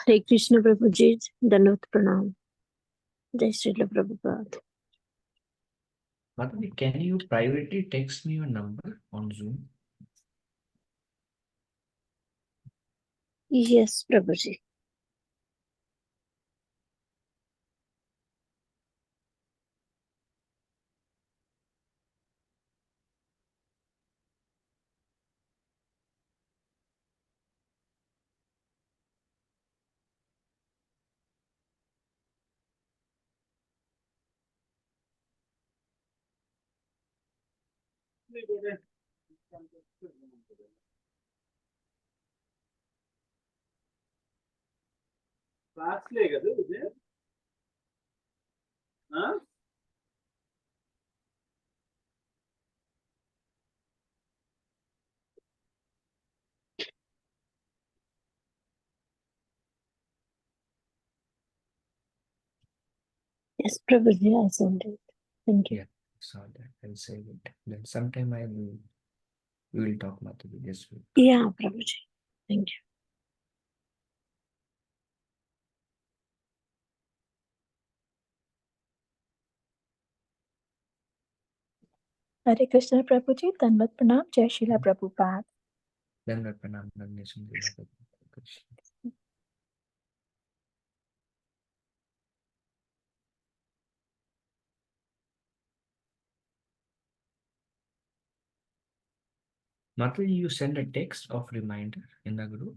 Hare Krishna Prabhuji, Dandavat Pranam. Jai Srila Prabhupada. Madhavi, can you privately text me your number on Zoom? Yes, Prabhuji. Yes, Prabhuji, I sent it. Thank you. Yeah, saw that. I'll save it. Then sometime we will talk, Madhavi, this week. Yeah, Prabhuji. Thank you. Hare Krishna Prabhuji, Dandavat Pranam, Jai Srila Prabhupada. Dandavat Pranam, Nandeshan Lila Krishna. Madhavi, you send a text of reminder in the group.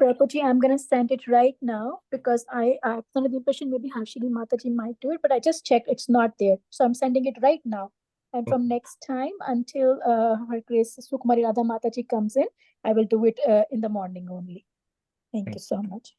Prabhuji, I'm going to send it right now because I have under the impression maybe Harshini Mataji might do it, but I just checked, it's not there. So I'm sending it right now. And from next time until Her Grace Sukumari Radha Mataji comes in, I will do it in the morning only. Thank you so much.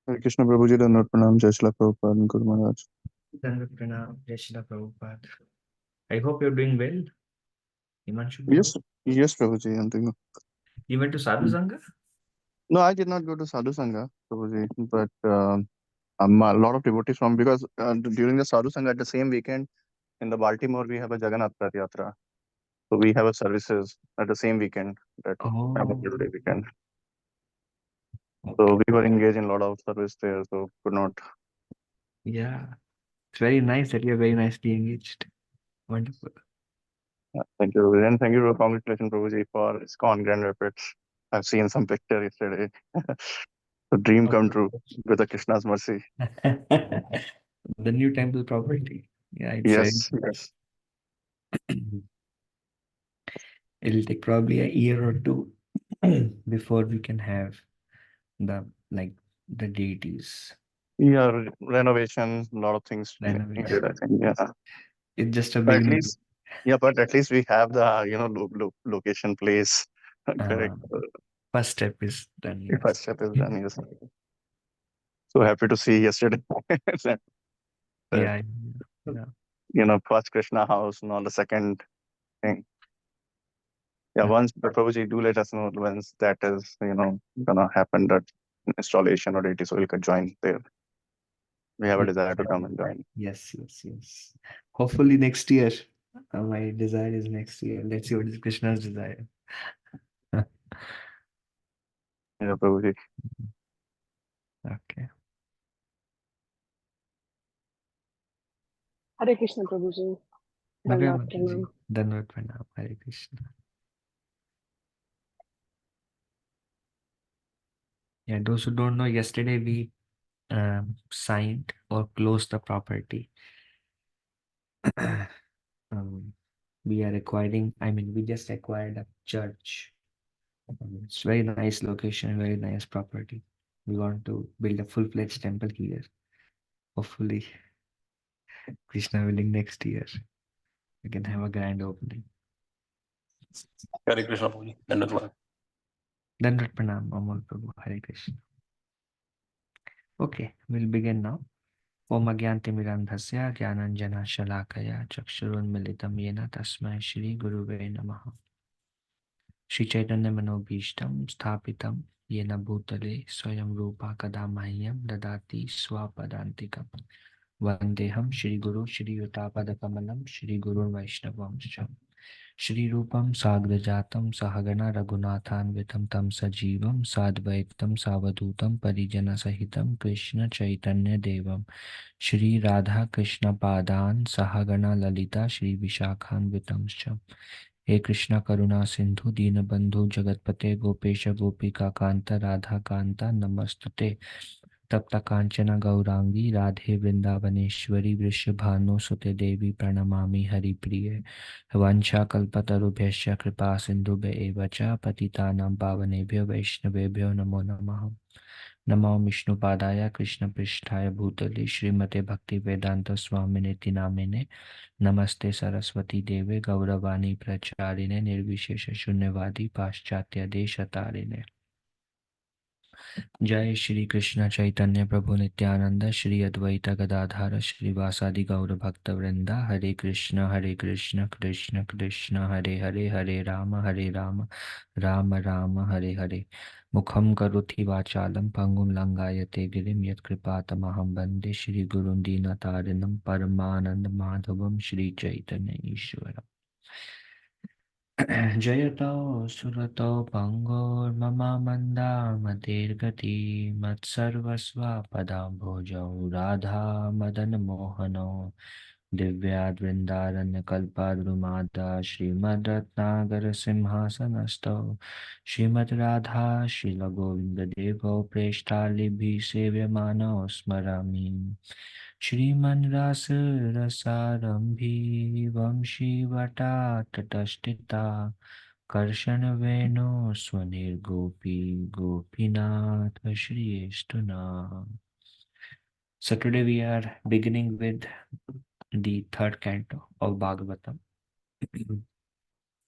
Hare Krishna Prabhuji, Dandavat Pranam, Jai Srila Prabhupada and Guru Maharaj. Dandavat Pranam, Jai Srila Prabhupada. I hope you're doing well. Himanshu? Yes, yes, Prabhuji, I'm doing. You went to Sadhu Sangha? No, I did not go to Sadhu Sangha, Prabhuji, but a lot of devotees from, because during the Sadhu Sangha at the same weekend in the Baltimore, we have a Jagannath Rath Yatra. So we have a services at the same weekend, that Day weekend. So we were engaged in a lot of service there, so could not. Yeah, it's very nice that you're very nicely engaged. Wonderful. Thank you, Prabhuji. And thank you, congratulations, Prabhuji, for ISKCON Grand Rapids. I've seen some picture yesterday. The dream come true with the Krishna's mercy. The new temple property. Yeah, it's Yes, yes. It'll take probably a year or two before we can have the deities. Yeah, renovation, a lot of things Renovation. needed, I think. Yeah. It's just a But at beginning. least, yeah, but at least we have the location, place. Correct. First step is done. The first step is done. Yes. So happy to see yesterday. that, Yeah. First Krishna house, and all the second thing. Yeah, once Prabhuji, do let us know once that is, gonna happen, that installation or deity, so we could join there. We have a desire to come and join. Yes. Hopefully next year. My desire is next year. Let's see what is Krishna's desire. Yeah, Prabhuji. Okay. Hare Krishna Prabhuji. Dandavat Pranam. Hare Krishna. Yeah, those who don't know, yesterday we signed or closed the property. We are acquiring, we just acquired a church. It's very nice location, very nice property. We want to build a full-fledged temple here. Hopefully, Krishna willing, next year we can have a grand opening. Hare Krishna Prabhuji. Dandavat Pranam, Amol Prabhu, Hare Krishna. Okay, we'll begin now. Om Agyantimirandhasya Gyananjana Shalakaya Chakshurunmilitam Yena Tasmai Shri Guruve Namaha. Shri Chaitanya Manobhishtam Sthapitam Yena Bhutale Swayam Rupa Kada Mahyam Dadati Swapadantikam Vandeham Shri Guru Shri Yutapada Kamalam Shri Guru Vaishnavam Shri Rupam Sagrajatam Sahagana Raghunathanvitam Tam Sajivam Sadvaitam Savadutam Parijana Sahitam Krishna Chaitanya Devam Shri Radha Krishna Padan Sahagana Lalita Shri Vishakhanvitam हे कृष्णा करुणा सिंधु दीनबंधु जगतपते गोपेश गोपिका कांता राधा कांता नमस्तुते तप्त कांचना गौरांगी राधे वृंदावनेश्वरी वृषभानुसुते देवी प्रणमामि हरिप्रिये वंशाकल्पतरुभ्यश्च कृपा सिन्धुभ्य च पतितानां पावनेभ्यो वैष्णवेभ्यो नमो नमः नमो विष्णुपादाय कृष्णपृष्ठाय भूतले श्रीमते भक्तिवेदांत स्वामिनेति नामिने नमस्ते सरस्वती देवे गौरवाणी प्रचारिणे निर्विशेष शून्यवादी पाश्चात्य देशतारिणे जय श्री कृष्ण चैतन्य प्रभु नित्यानंद श्री अद्वैत गदाधार श्रीवासादि गौर भक्त वृंदा हरे कृष्ण कृष्ण कृष्ण हरे हरे हरे राम राम राम हरे हरे मुखम करोति वाचालं पंगुं लंघायते गिरिं यत्कृपातमहं वन्दे श्रीगुरुं दीनतारिणं परमानंद माधवं श्री चैतन्य ईश्वरम् जयतो सुरतो पंगोर्मम मन्दामतिर्गति मत्सर्वस्वापदाम्भोजौ राधा मदन मोहनो दिव्याद्वृन्दारण्यकल्पाद्रुमादा श्रीमद्रत्नागर सिंहासनस्थौ श्रीमद् राधा श्रीलगोविन्ददेवौ प्रेष्ठालिभिः सेव्यमानौ स्मरामि श्रीमन् रसारम्भी वंशीवटाटष्टिता कर्षणवेणो स्वनिर्गोपी Gopinath श्रीष्टुना. So today we are beginning with the third canto of Bhagavatam,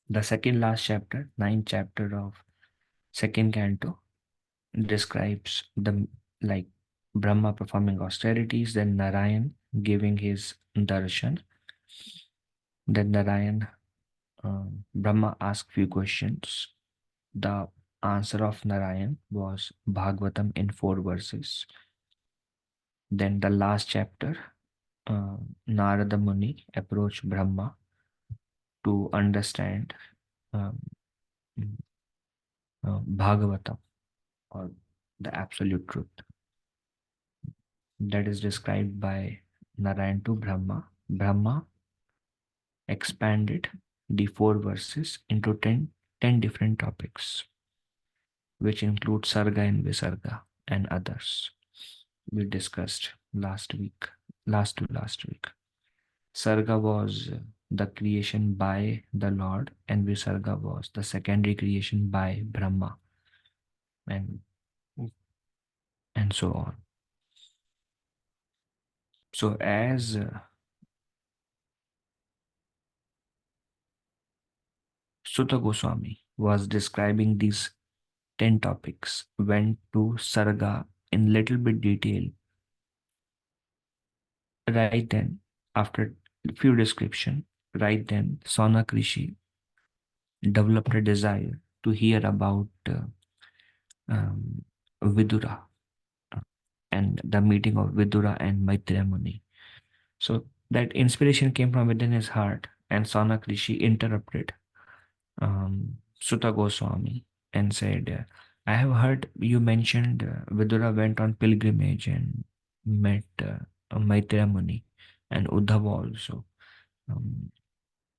the second last chapter, ninth chapter of second canto, describes the like Brahma performing austerities, then Narayan giving his darshan, then Narayan Brahma asked few questions. The answer of Narayan was Bhagavatam in 4 verses. Then the last chapter, Narada Muni approached Brahma to understand Bhagavatam, or the absolute truth. That is described by Narayan to Brahma. Brahma expanded the 4 verses into 10 different topics, which include Sarga and Visarga and others. We discussed last to last week. Sarga was the creation by the Lord, and Visarga was the secondary creation by Brahma, and so on. So as Sutta Goswami was describing these 10 topics, went to Sarga in little bit detail. Right then, after few description, right then Sonak Rishi developed a desire to hear about Vidura and the meeting of Vidura and Maitreya Muni. So that inspiration came from within his heart, and Sonak Rishi interrupted Sutta Goswami and said, I have heard you mentioned Vidura went on pilgrimage and met Maitreya Muni and Uddhava also.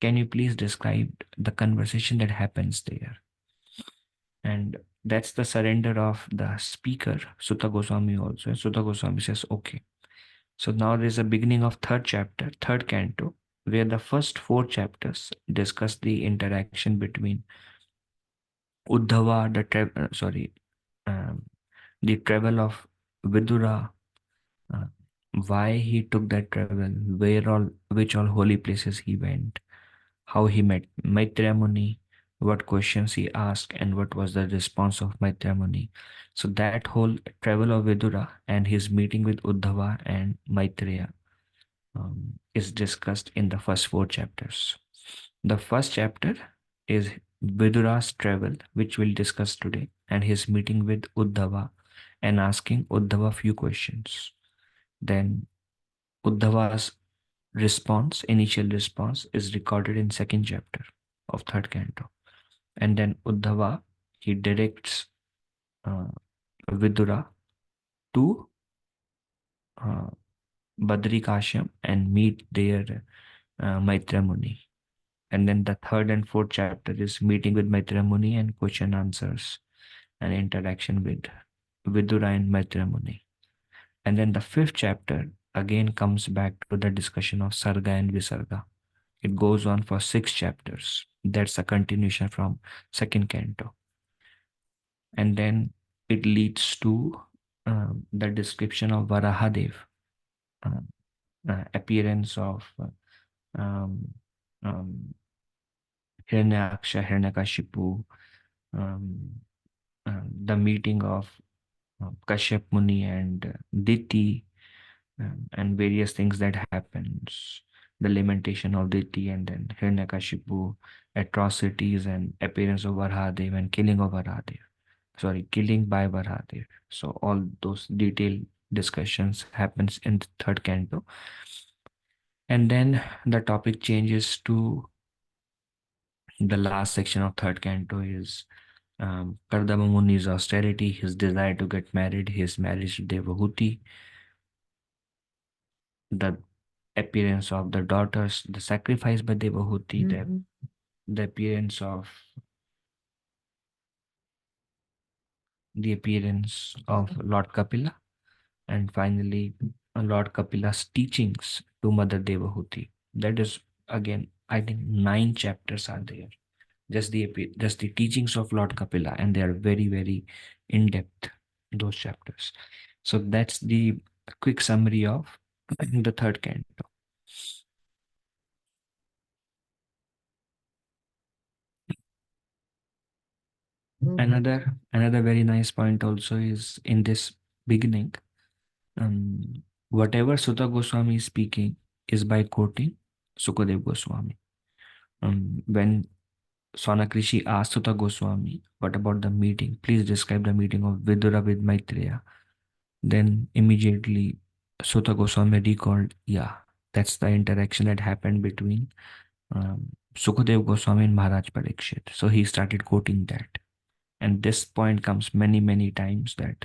Can you please describe the conversation that happens there? And that's the surrender of the speaker, Sutta Goswami also. And Sutta Goswami says, okay. So now there is a beginning of third chapter, third canto, where the first 4 chapters discuss the interaction between Uddhava, the travel of Vidura, why he took that travel, which all holy places he went, how he met Maitreya Muni, what questions he asked, and what was the response of Maitreya Muni. So that whole travel of Vidura and his meeting with Uddhava and Maitreya is discussed in the first 4 chapters. The first chapter is Vidura's travel, which we'll discuss today, and his meeting with Uddhava and asking Uddhava a few questions. Then Uddhava's initial response, is recorded in second chapter of third canto. And then Uddhava, he directs Vidura to uh, Badrikasham and meet their Maitra Muni. And then the third and fourth chapter is meeting with Maitra Muni and question answers and interaction with Vidura and Maitra Muni. And then the fifth chapter again comes back to the discussion of Sarga and Visarga. It goes on for 6 chapters. That's a continuation from second canto. And then it leads to the description of Varahadev, appearance of um, um, Hiranyaksha, Hiranyakashipu, the meeting of Kashyap Muni and Diti, and various things that happens, the lamentation of Diti and then Hiranyakashipu, atrocities and appearance of Varahadev and killing of Varahadev. Killing by Varahadev. So all those detailed discussions happens in the third canto. And then the topic changes to the last section of third canto is Kardama Muni's austerity, his desire to get married, his marriage to Devahuti, the appearance of the daughters, the sacrifice by Devahuti, the appearance of Lord Kapila, and finally Lord Kapila's teachings to Mother Devahuti. That is again, I think 9 chapters are there. Just the teachings of Lord Kapila, and they are very, very in depth, those chapters. So that's the quick summary of the third canto. Another very nice point also is in this beginning, whatever Sutta Goswami is speaking is by quoting Sukadev Goswami. When Sonakrishi asked Sutta Goswami, what about the meeting? Please describe the meeting of Vidura with Maitreya. Then immediately Sutta Goswami recalled, yeah, that's the interaction that happened between Sukadev Goswami and Maharaj Parikshit. So he started quoting that. And this point comes many, many times that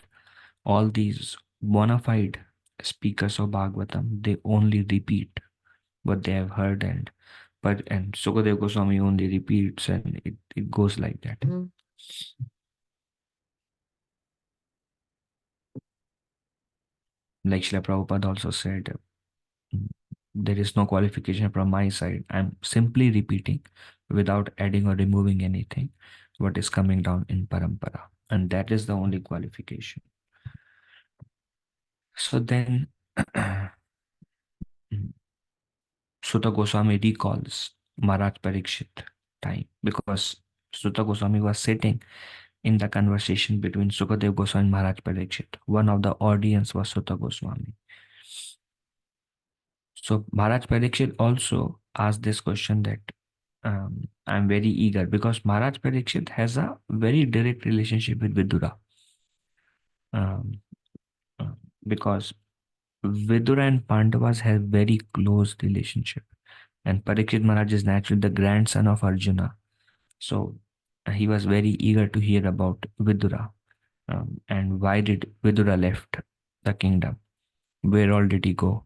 all these bona fide speakers of Bhagavatam, they only repeat what they have heard, and Sukadev Goswami only repeats, and it goes like that. Like Srila Prabhupada also said, there is no qualification from my side. I'm simply repeating without adding or removing anything what is coming down in Parampara. And that is the only qualification. So then Sutta Goswami recalls Maharaj Parikshit time, because Sutta Goswami was sitting in the conversation between Sukadev Goswami and Maharaj Parikshit. One of the audience was Sutta Goswami. So Maharaj Parikshit also asked this question that I'm very eager, because Maharaj Parikshit has a very direct relationship with Vidura. Because Vidura and Pandavas have very close relationship, and Parikshit Maharaj is naturally the grandson of Arjuna. So he was very eager to hear about Vidura, and why did Vidura left the kingdom? Where all did he go?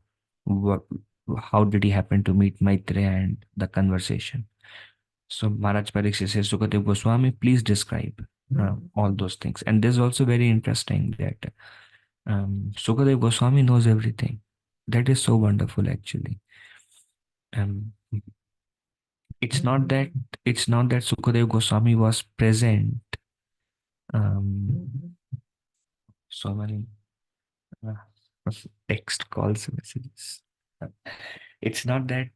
How did he happen to meet Maitreya and the conversation? So Maharaj Parikshit says, Sukadev Goswami, please describe all those things. And this is also very interesting that Sukadev Goswami knows everything. That is so wonderful, actually. It's not that Sukadev Goswami was present. So many text calls, messages. It's not that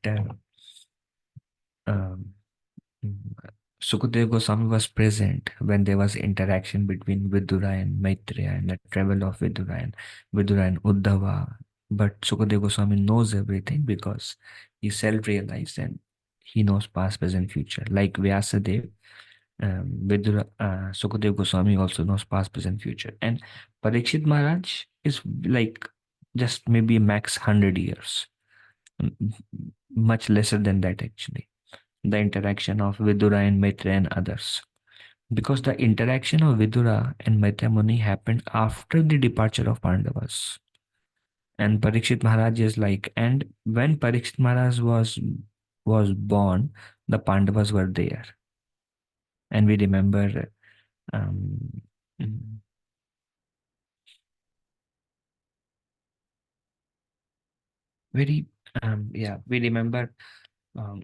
Sukadev Goswami was present when there was interaction between Vidura and Maitreya and the travel of Vidura and Uddhava. But Sukadev Goswami knows everything because he self-realized and he knows past, present, future. Like Vyasadeva, Vidura, Sukadev Goswami also knows past, present, future. And Parikshit Maharaj is like just maybe max 100 years, much lesser than that actually. The interaction of Vidura and Maitreya and others. Because the interaction of Vidura and Maitreya Muni happened after the departure of Pandavas. And Parikshit Maharaj is like, and when Parikshit Maharaj was born, the Pandavas were there. And we remember um, very yeah, we remember um,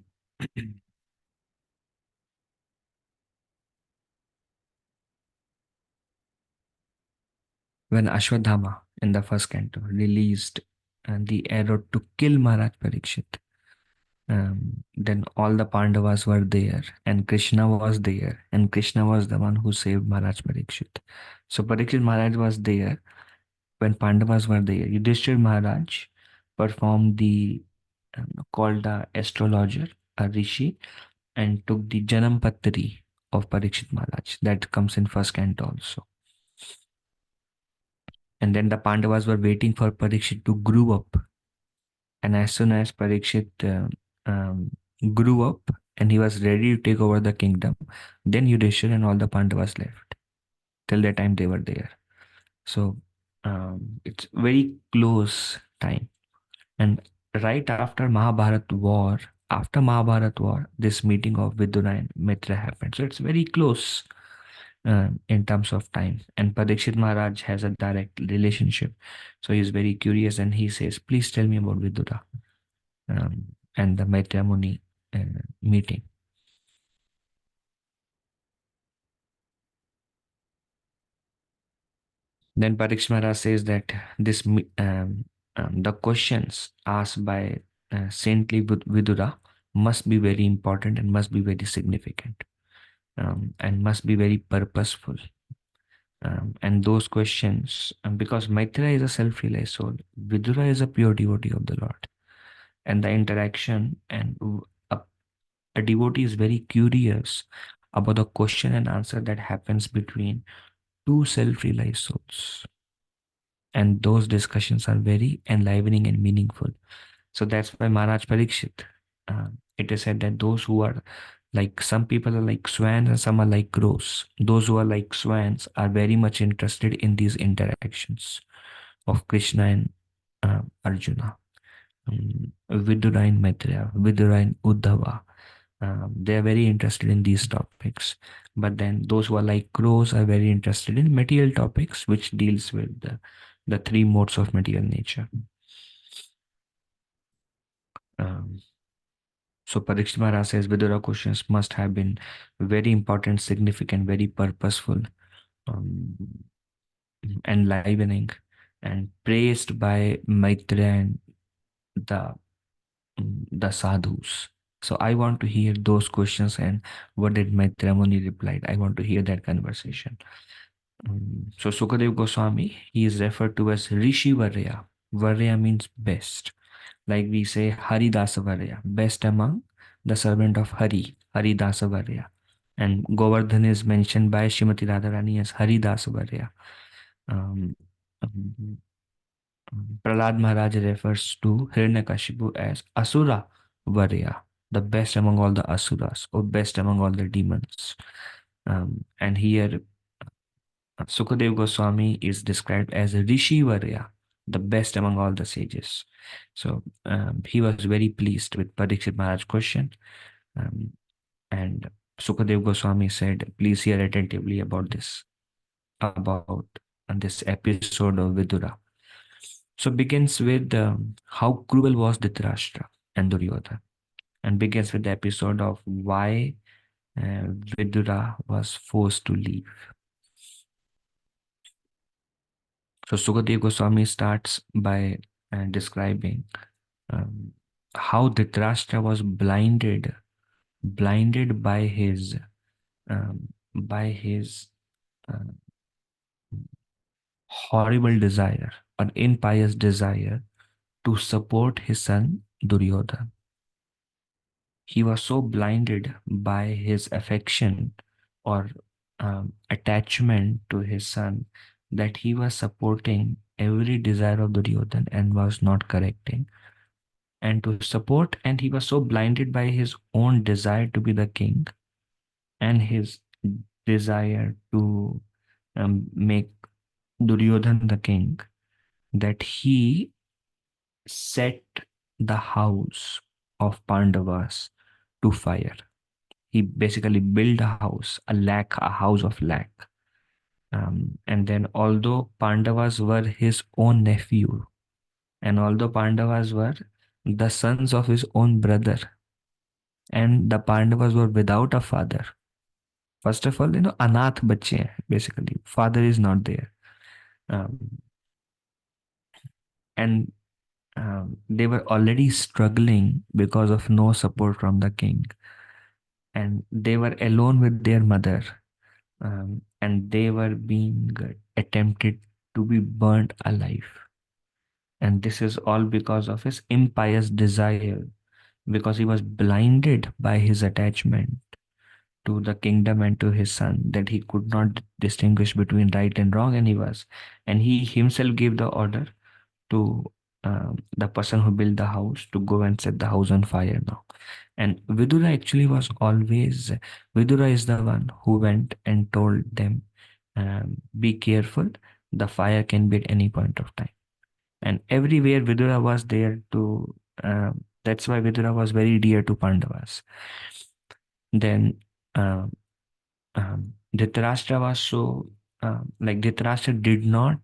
when Ashwadhama in the first canto released the arrow to kill Maharaj Parikshit. Then all the Pandavas were there, and Krishna was there, and Krishna was the one who saved Maharaj Parikshit. So Parikshit Maharaj was there when Pandavas were there. Yudhishthir Maharaj performed the called the astrologer, a rishi, and took the Janam Patri of Parikshit Maharaj. That comes in first canto also. And then the Pandavas were waiting for Parikshit to grow up. And as soon as Parikshit grew up and he was ready to take over the kingdom, then Yudhishthir and all the Pandavas left. Till that time they were there. So it's very close time. And right after Mahabharat war, this meeting of Vidura and Mitra happened. So it's very close in terms of time. And Parikshit Maharaj has a direct relationship. So he's very curious and he says, please tell me about Vidura and the Maitreya Muni meeting. Then Parikshit Maharaj says that the questions asked by saintly Vidura must be very important and must be very significant and must be very purposeful. And those questions, because Maitreya is a self-realized soul, Vidura is a pure devotee of the Lord. And the interaction and a devotee is very curious about the question and answer that happens between two self-realized souls. And those discussions are very enlivening and meaningful. So that's why Maharaj Parikshit, it is said that those who are like, some people are like swans and some are like crows. Those who are like swans are very much interested in these interactions of Krishna and Arjuna, Vidura and Maitreya, Vidura and Uddhava. They are very interested in these topics. But then those who are like crows are very interested in material topics, which deals with the three modes of material nature. So Parikshit Maharaj says Vidura questions must have been very important, significant, very purposeful, enlivening, and praised by Maitreya and the the sadhus. So I want to hear those questions and what did Maitreya Muni replied. I want to hear that conversation. So Sukadev Goswami, he is referred to as Rishi Varya. Varya means best. Like we say Haridasa Varya, best among the servant of Hari, Haridasa Varya. And Govardhan is mentioned by Srimati Radharani as Haridasa Varya. Um, um, Prahlad Maharaj refers to Hiranyakashipu as Asura Varya, the best among all the Asuras, or best among all the demons. And here Sukadev Goswami is described as a Rishi Varya, the best among all the sages. So he was very pleased with Parikshit Maharaj's question. And Sukadev Goswami said, please hear attentively about this episode of Vidura. So begins with how cruel was Dhritarashtra and Duryodhana, and begins with the episode of why Vidura was forced to leave. So Sukadev Goswami starts by describing how Dhritarashtra was blinded by his horrible desire, an impious desire to support his son Duryodhana. He was so blinded by his affection or attachment to his son, that he was supporting every desire of Duryodhana and was not correcting. And to support, and he was so blinded by his own desire to be the king and his desire to make Duryodhana the king, that he set the house of Pandavas to fire. He basically built a house of lac. And then, although Pandavas were his own nephew, and although Pandavas were the sons of his own brother, and the Pandavas were without a father. First of all, anath bacche hain, basically. Father is not there. Um, and they were already struggling because of no support from the king. And they were alone with their mother. And they were being attempted to be burnt alive. And this is all because of his impious desire, because he was blinded by his attachment to the kingdom and to his son, that he could not distinguish between right and wrong. And he himself gave the order to the person who built the house to go and set the house on fire now. And Vidura actually was always, Vidura is the one who went and told them, be careful, the fire can be at any point of time. And everywhere Vidura was there to, that's why Vidura was very dear to Pandavas. Then Dhritarashtra was so, Dhritarashtra did not,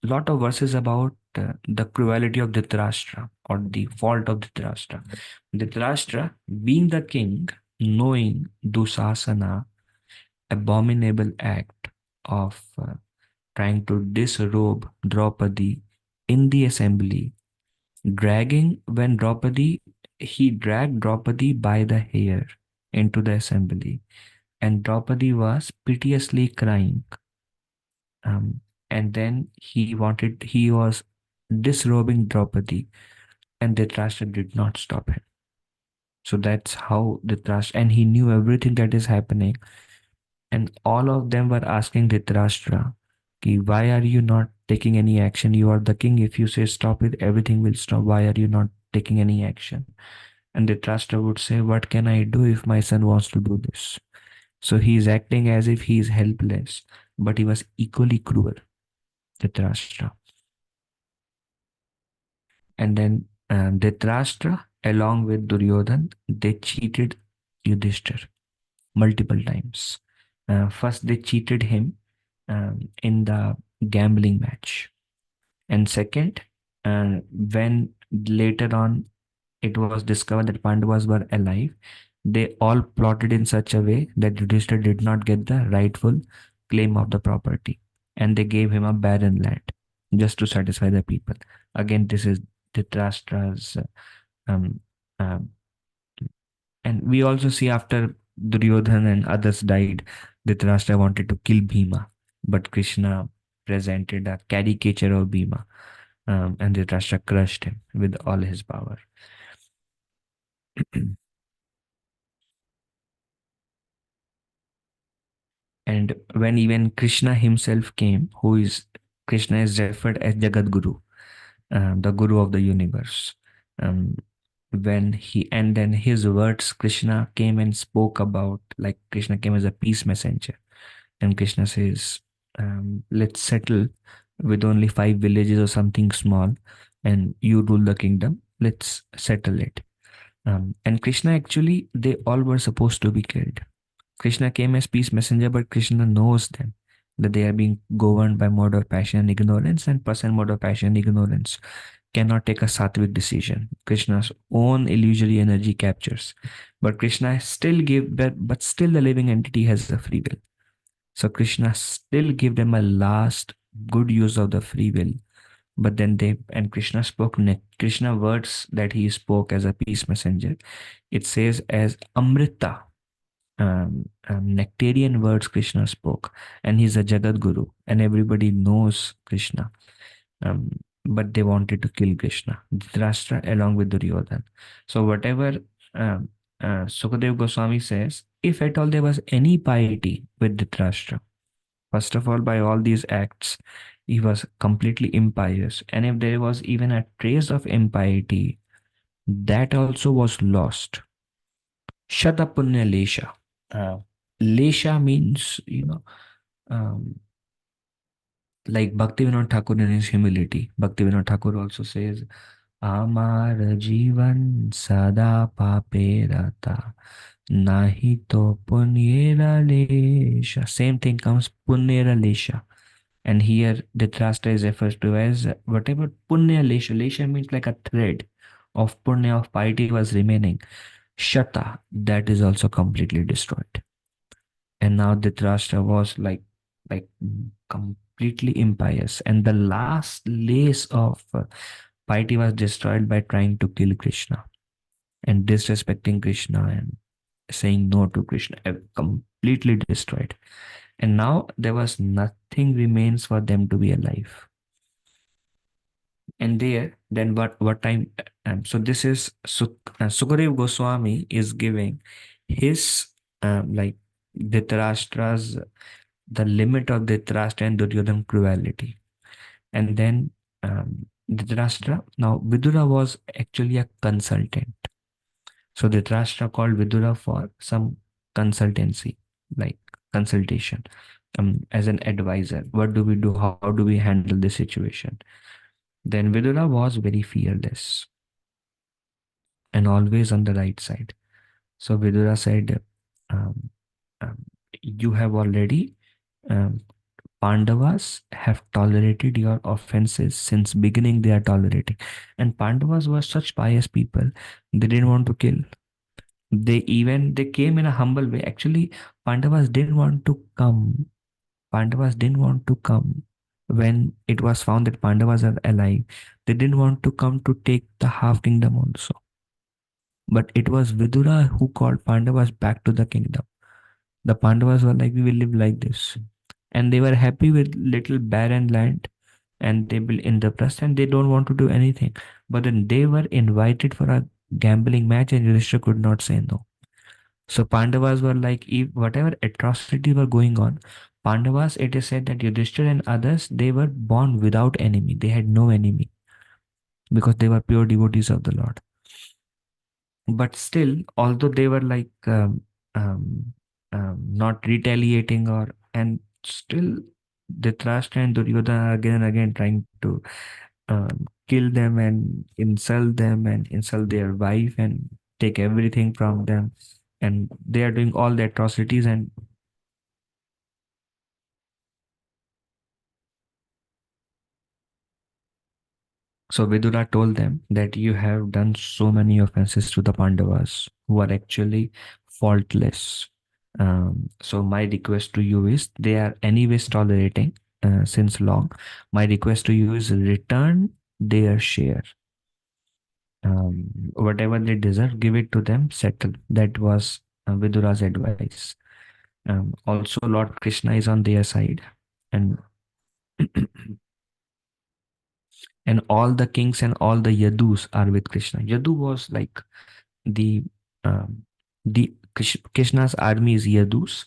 lot of verses about the cruelty of Dhritarashtra or the fault of Dhritarashtra. Dhritarashtra, being the king, knowing Dusasana abominable act of trying to disrobe Draupadi in the assembly, he dragged Draupadi by the hair into the assembly, and Draupadi was piteously crying. And then he was disrobing Draupadi, and Dhritarashtra did not stop him. So that's how Dhritarashtra, and he knew everything that is happening. And all of them were asking Dhritarashtra, why are you not taking any action? You are the king. If you say stop it, everything will stop. Why are you not taking any action? And Dhritarashtra would say, what can I do if my son wants to do this? So he is acting as if he is helpless, but he was equally cruel, Dhritarashtra. And then Dhritarashtra, along with Duryodhan, they cheated Yudhishthir multiple times. First, they cheated him in the gambling match. And second, when later on it was discovered that Pandavas were alive, they all plotted in such a way that Yudhishthir did not get the rightful claim of the property. And they gave him a barren land just to satisfy the people. Again, this is Dhritarashtra's. And we also see after Duryodhana and others died, Dhritarashtra wanted to kill Bhima, but Krishna presented a caricature of Bhima, and Dhritarashtra crushed him with all his power. And when even Krishna himself came, Krishna is referred as Jagat Guru, the Guru of the universe. And then his words, Krishna came and spoke about, like Krishna came as a peace messenger. And Krishna says, let's settle with only 5 villages or something small, and you rule the kingdom. Let's settle it. And Krishna actually, they all were supposed to be killed. Krishna came as peace messenger, but Krishna knows them, that they are being governed by mode of passion and ignorance, and person mode of passion and ignorance cannot take a sattvic decision. Krishna's own illusory energy captures. But Krishna still but still the living entity has a free will. So Krishna still gave them a last good use of the free will. But then Krishna spoke, Krishna words that he spoke as a peace messenger, it says as Amrita, nectarian words Krishna spoke, and he's a Jagat Guru, and everybody knows Krishna. But they wanted to kill Krishna, Dhritarashtra along with Duryodhana. So whatever Sukadev Goswami says, if at all there was any piety with Dhritarashtra, first of all, by all these acts, he was completely impious. And if there was even a trace of impiety, that also was lost. Shata Punya Lesha. Lesha means, um, like Bhaktivinoda Thakur in his humility. Bhaktivinoda Thakur also says, Amar Jivan Sada Pape Rata Nahi to Punyera Lesha. Same thing comes Punyera Lesha. And here the Dhritarashtra is referred to as whatever Punya Lesha. Lesha means like a thread of Punya of piety was remaining. Shata, that is also completely destroyed. And now Dhritarashtra was like completely impious. And the last lace of piety was destroyed by trying to kill Krishna and disrespecting Krishna and saying no to Krishna, completely destroyed. And now there was nothing remains for them to be alive. And there, then what time? So this is Sukadev Goswami is giving his like Dhritarashtra's the limit of Dhritarashtra and Duryodhana cruelty. And then Dhritarashtra, now Vidura was actually a consultant. So Dhritarashtra called Vidura for some consultancy, like consultation, as an advisor. What do we do? How do we handle this situation? Then Vidura was very fearless and always on the right side. So Vidura said, um, you have already, Pandavas have tolerated your offenses since beginning they are tolerating. And Pandavas were such pious people, they didn't want to kill. They came in a humble way. Actually, Pandavas didn't want to come. Pandavas didn't want to come when it was found that Pandavas are alive. They didn't want to come to take the half kingdom also. But it was Vidura who called Pandavas back to the kingdom. The Pandavas were like, we will live like this. And they were happy with little barren land and they built Indraprastha and they don't want to do anything. But then they were invited for a gambling match and Yudhishthira could not say no. So Pandavas were like, if whatever atrocities were going on, Pandavas, it is said that Yudhishthira and others, they were born without enemy. They had no enemy because they were pure devotees of the Lord. But still, although they were like not retaliating and still Dhritarashtra and Duryodhana are again and again trying to kill them and insult their wife and take everything from them. And they are doing all the atrocities and so Vidura told them that you have done so many offenses to the Pandavas who are actually faultless. So my request to you is they are anyways tolerating since long. My request to you is return their share. Whatever they deserve, give it to them, settle. That was Vidura's advice. Also, Lord Krishna is on their side. And and all the kings and all the Yadus are with Krishna. Yadu was like the Krishna's army is Yadus,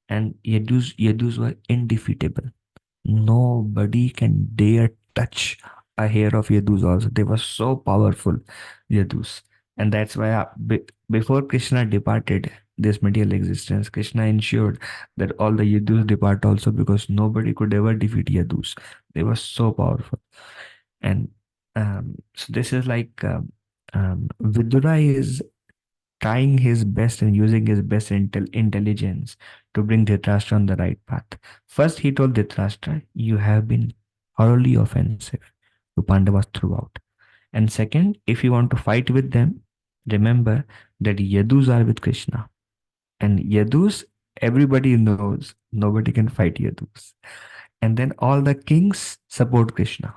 and Yadus were indefeatable. Nobody can dare touch a hair of Yadus. Also, they were so powerful, Yadus, and that's why before Krishna departed this material existence, Krishna ensured that all the Yadus depart also because nobody could ever defeat Yadus. They were so powerful. And so this is like Vidura is trying his best and using his best intelligence to bring Dhritarashtra on the right path. First, he told Dhritarashtra, you have been thoroughly offensive to Pandavas throughout. And second, if you want to fight with them, remember that Yadus are with Krishna. And Yadus, everybody knows, nobody can fight Yadus. And then all the kings support Krishna.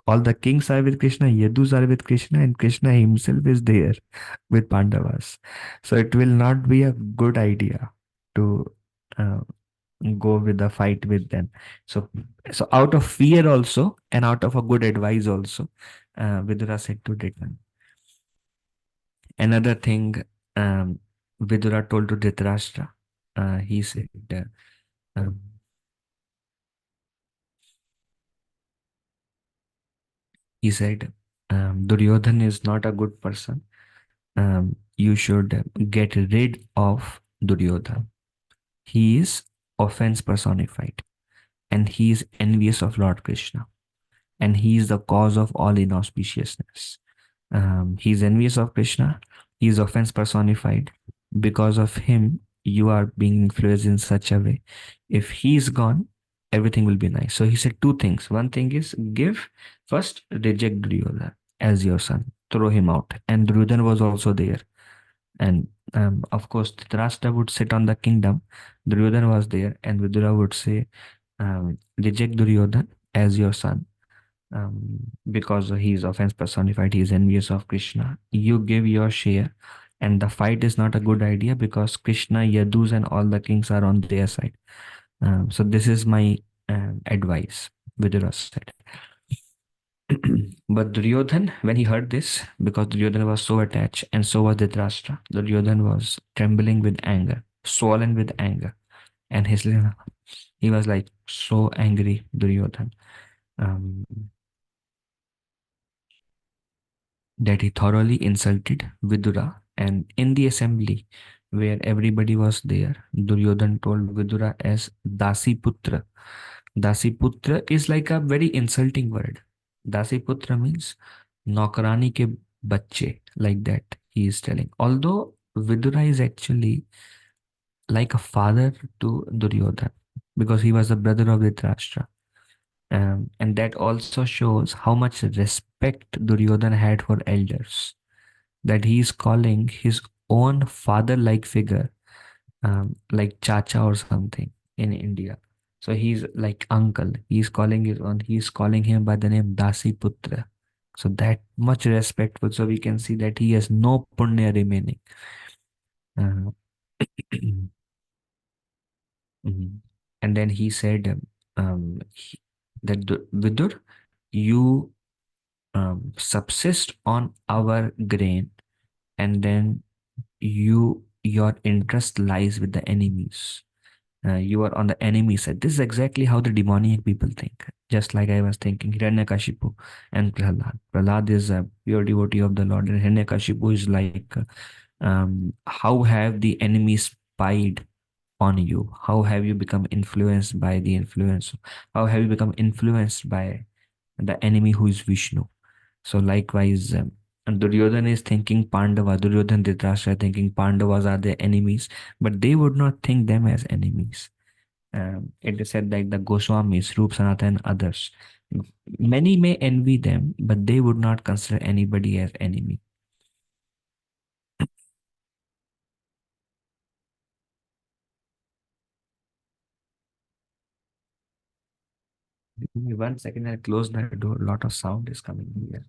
All the kings are with Krishna, Yadus are with Krishna, and Krishna himself is there with Pandavas. So it will not be a good idea to go with the fight with them. So out of fear also, and out of a good advice also, Vidura said to return. Another thing Vidura told to Dhritarashtra, he said, um, Duryodhan is not a good person. You should get rid of Duryodhan. He is offense personified, and he is envious of Lord Krishna, and he is the cause of all inauspiciousness. He is envious of Krishna. He is offense personified. Because of him, you are being influenced in such a way. If he is gone, everything will be nice. So he said two things. One thing is give, first reject Duryodhana as your son, throw him out. And Duryodhana was also there. And of course, Dhritarashtra would sit on the kingdom. Duryodhana was there, and Vidura would say, reject Duryodhana as your son, because he is offense personified, he is envious of Krishna. You give your share, and the fight is not a good idea because Krishna, Yadus, and all the kings are on their side. So this is my advice, Vidura said. But Duryodhan, when he heard this, because Duryodhan was so attached and so was Dhritarashtra, Duryodhan was trembling with anger, swollen with anger, and he was like so angry, Duryodhan. Um, that he thoroughly insulted Vidura. And in the assembly where everybody was there, Duryodhan told Vidura as Dasi Putra. Dasi Putra is like a very insulting word. Dasi Putra means Naukarani ke bacche, like that he is telling. Although Vidura is actually like a father to Duryodhan because he was the brother of Dhritarashtra. And that also shows how much respect Duryodhan had for elders, that he is calling his own father-like figure, like Chacha or something in India. So he's like uncle. He's calling his own. He's calling him by the name Dasi Putra. So that much respectful. So we can see that he has no punya remaining. Uh, mhm. And then he said that Vidur, you subsist on our grain, and then your interest lies with the enemies. You are on the enemy side. This is exactly how the demoniac people think. Just like I was thinking, Hiranyakashipu and Prahlad. Prahlad is a pure devotee of the Lord, and Hiranyakashipu is like, how have the enemies spied on you? How have you become influenced by the influence? How have you become influenced by the enemy who is Vishnu? So likewise, and Duryodhana is thinking Pandava, Duryodhana Dhritarashtra are thinking Pandavas are their enemies, but they would not think them as enemies. It is said like the Goswamis, Rup Sanatana and others. Many may envy them, but they would not consider anybody as enemy. Give me 1 second, I'll close the door. A lot of sound is coming here.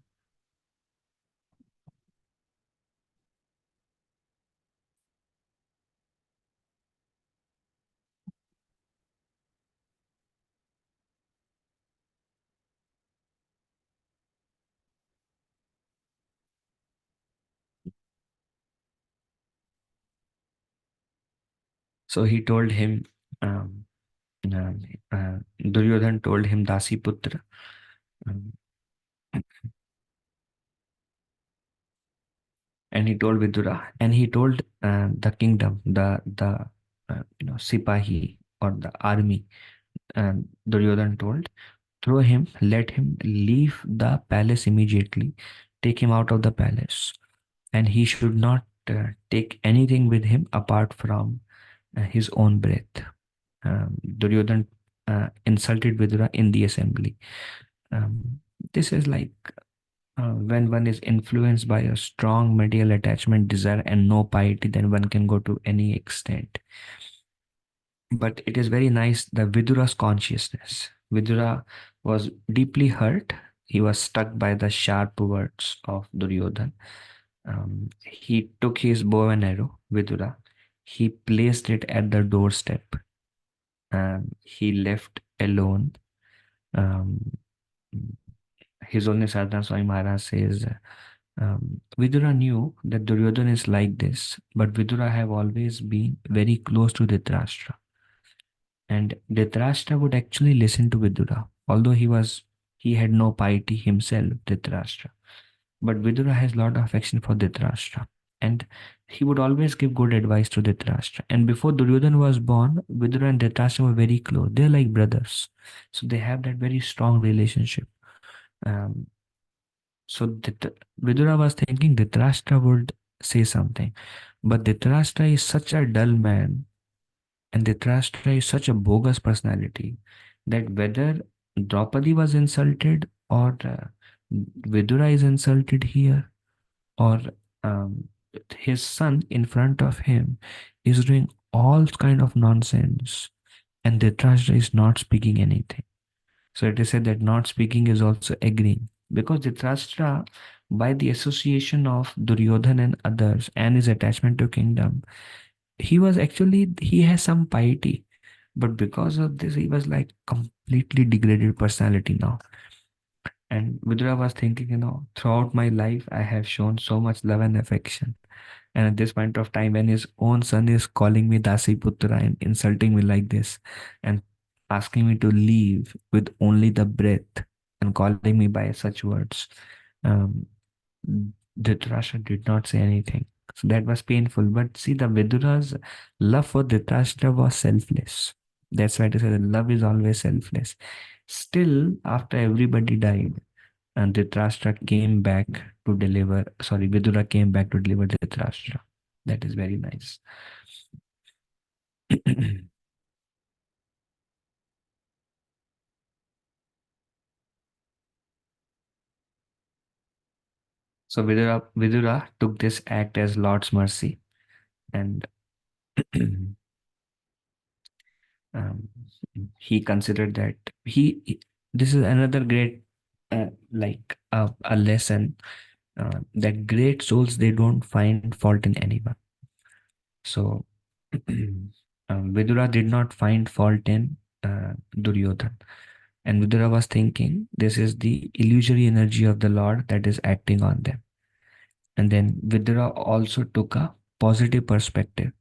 So he told him, um, Duryodhan told him Dasi Putra. Um, and he told Vidura, and he told the kingdom, the Sipahi or the army. Duryodhan told, throw him, let him leave the palace immediately, take him out of the palace, and he should not take anything with him apart from his own breath. Duryodhan insulted Vidura in the assembly. This is like when one is influenced by a strong material attachment, desire, and no piety, then one can go to any extent. But it is very nice, the Vidura's consciousness. Vidura was deeply hurt. He was struck by the sharp words of Duryodhan. He took his bow and arrow, Vidura. He placed it at the doorstep. He left alone. His Holiness Sadhana Swami Maharaj says, Vidura knew that Duryodhana is like this, but Vidura have always been very close to Dhritarashtra. And Dhritarashtra would actually listen to Vidura, although he had no piety himself, Dhritarashtra. But Vidura has a lot of affection for Dhritarashtra. And he would always give good advice to Dhritarashtra. And before Duryodhana was born, Vidura and Dhritarashtra were very close. They're like brothers. So they have that very strong relationship. Um, so Vidura was thinking Dhritarashtra would say something. But Dhritarashtra is such a dull man, and Dhritarashtra is such a bogus personality, that whether Draupadi was insulted or Vidura is insulted here, or um, his son in front of him is doing all kind of nonsense, and Dhritarashtra is not speaking anything. So it is said that not speaking is also agreeing, because Dhritarashtra, by the association of Duryodhan and others and his attachment to kingdom, he has some piety, but because of this he was like completely degraded personality now. And Vidura was thinking, throughout my life I have shown so much love and affection, and at this point of time, when his own son is calling me Dasi Putra and insulting me like this, and asking me to leave with only the breath, and calling me by such words, um, Dhritarashtra did not say anything. So that was painful. But see, the Vidura's love for Dhritarashtra was selfless. That's why it is said that love is always selfless. Still, after everybody died, and Dhritarashtra came back to deliver, sorry, Vidura came back to deliver Dhritarashtra. That is very nice. So Vidura took this act as Lord's mercy, and um, he considered that this is another great a lesson, that great souls, they don't find fault in anyone. So Vidura did not find fault in Duryodhan, and Vidura was thinking this is the illusory energy of the Lord that is acting on them. And then Vidura also took a positive perspective.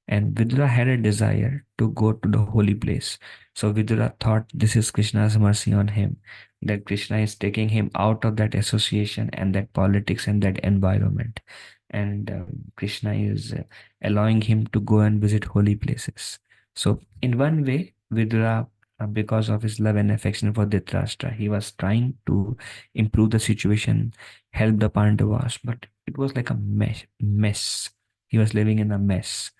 And Vidura had a desire to go to the holy place. So Vidura thought this is Krishna's mercy on him, that Krishna is taking him out of that association and that politics and that environment. And Krishna is allowing him to go and visit holy places. So in one way, Vidura, because of his love and affection for Dhritarashtra, he was trying to improve the situation, help the Pandavas, but it was like a mess. He was living in a mess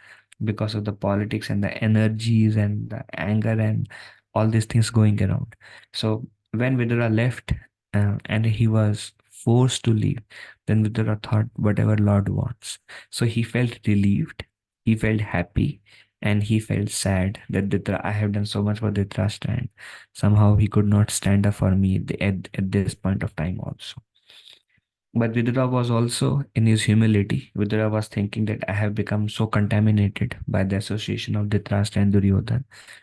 because of the politics and the energies and the anger and all these things going around. So when Vidura left, and he was forced to leave, then Vidura thought whatever Lord wants. So he felt relieved, he felt happy, and he felt sad that I have done so much for Dhritarashtra, and somehow he could not stand up for me at this point of time also. But Vidura was also in his humility. Vidura was thinking that I have become so contaminated by the association of Dhritarashtra and Duryodhan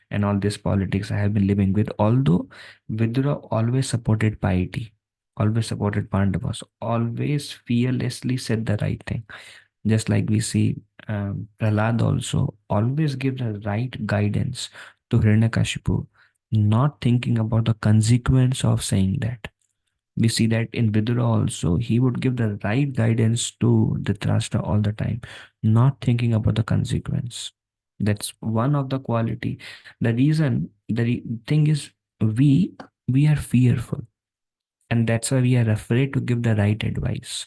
and all this politics I have been living with. Although Vidura always supported piety, always supported Pandavas, always fearlessly said the right thing. Just like we see Prahlad also always give the right guidance to Hiranyakashipu, not thinking about the consequence of saying that. We see that in Vidura also, he would give the right guidance to Dhritarashtra all the time, not thinking about the consequence. That's one of the quality. The reason, thing is, we we are fearful, and that's why we are afraid to give the right advice,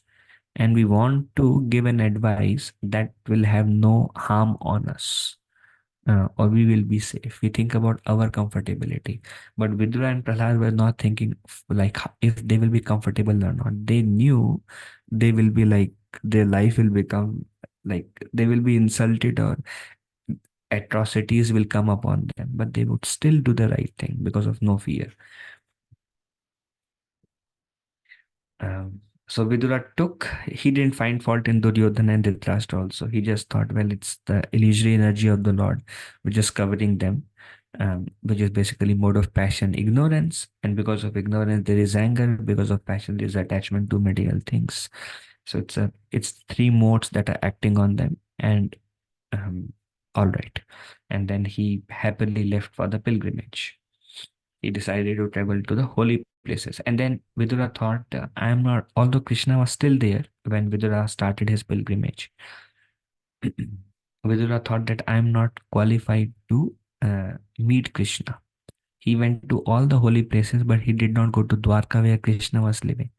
and we want to give an advice that will have no harm on us, or we will be safe. We think about our comfortability. But Vidura and Prahlad were not thinking like if they will be comfortable or not. They knew they will be like, their life will become like they will be insulted or atrocities will come upon them, but they would still do the right thing because of no fear. So Vidura he didn't find fault in Duryodhana and Dhritarashtra also. He just thought, well, it's the illusory energy of the Lord which is covering them, which is basically mode of passion, ignorance. And because of ignorance, there is anger. Because of passion, there is attachment to material things. So it's three modes that are acting on them, and all right. And then he happily left for the pilgrimage. He decided to travel to the holy places. And then Vidura thought, I am not, although Krishna was still there when Vidura started his pilgrimage, Vidura thought that I am not qualified to meet Krishna. He went to all the holy places, but he did not go to Dwarka where Krishna was living,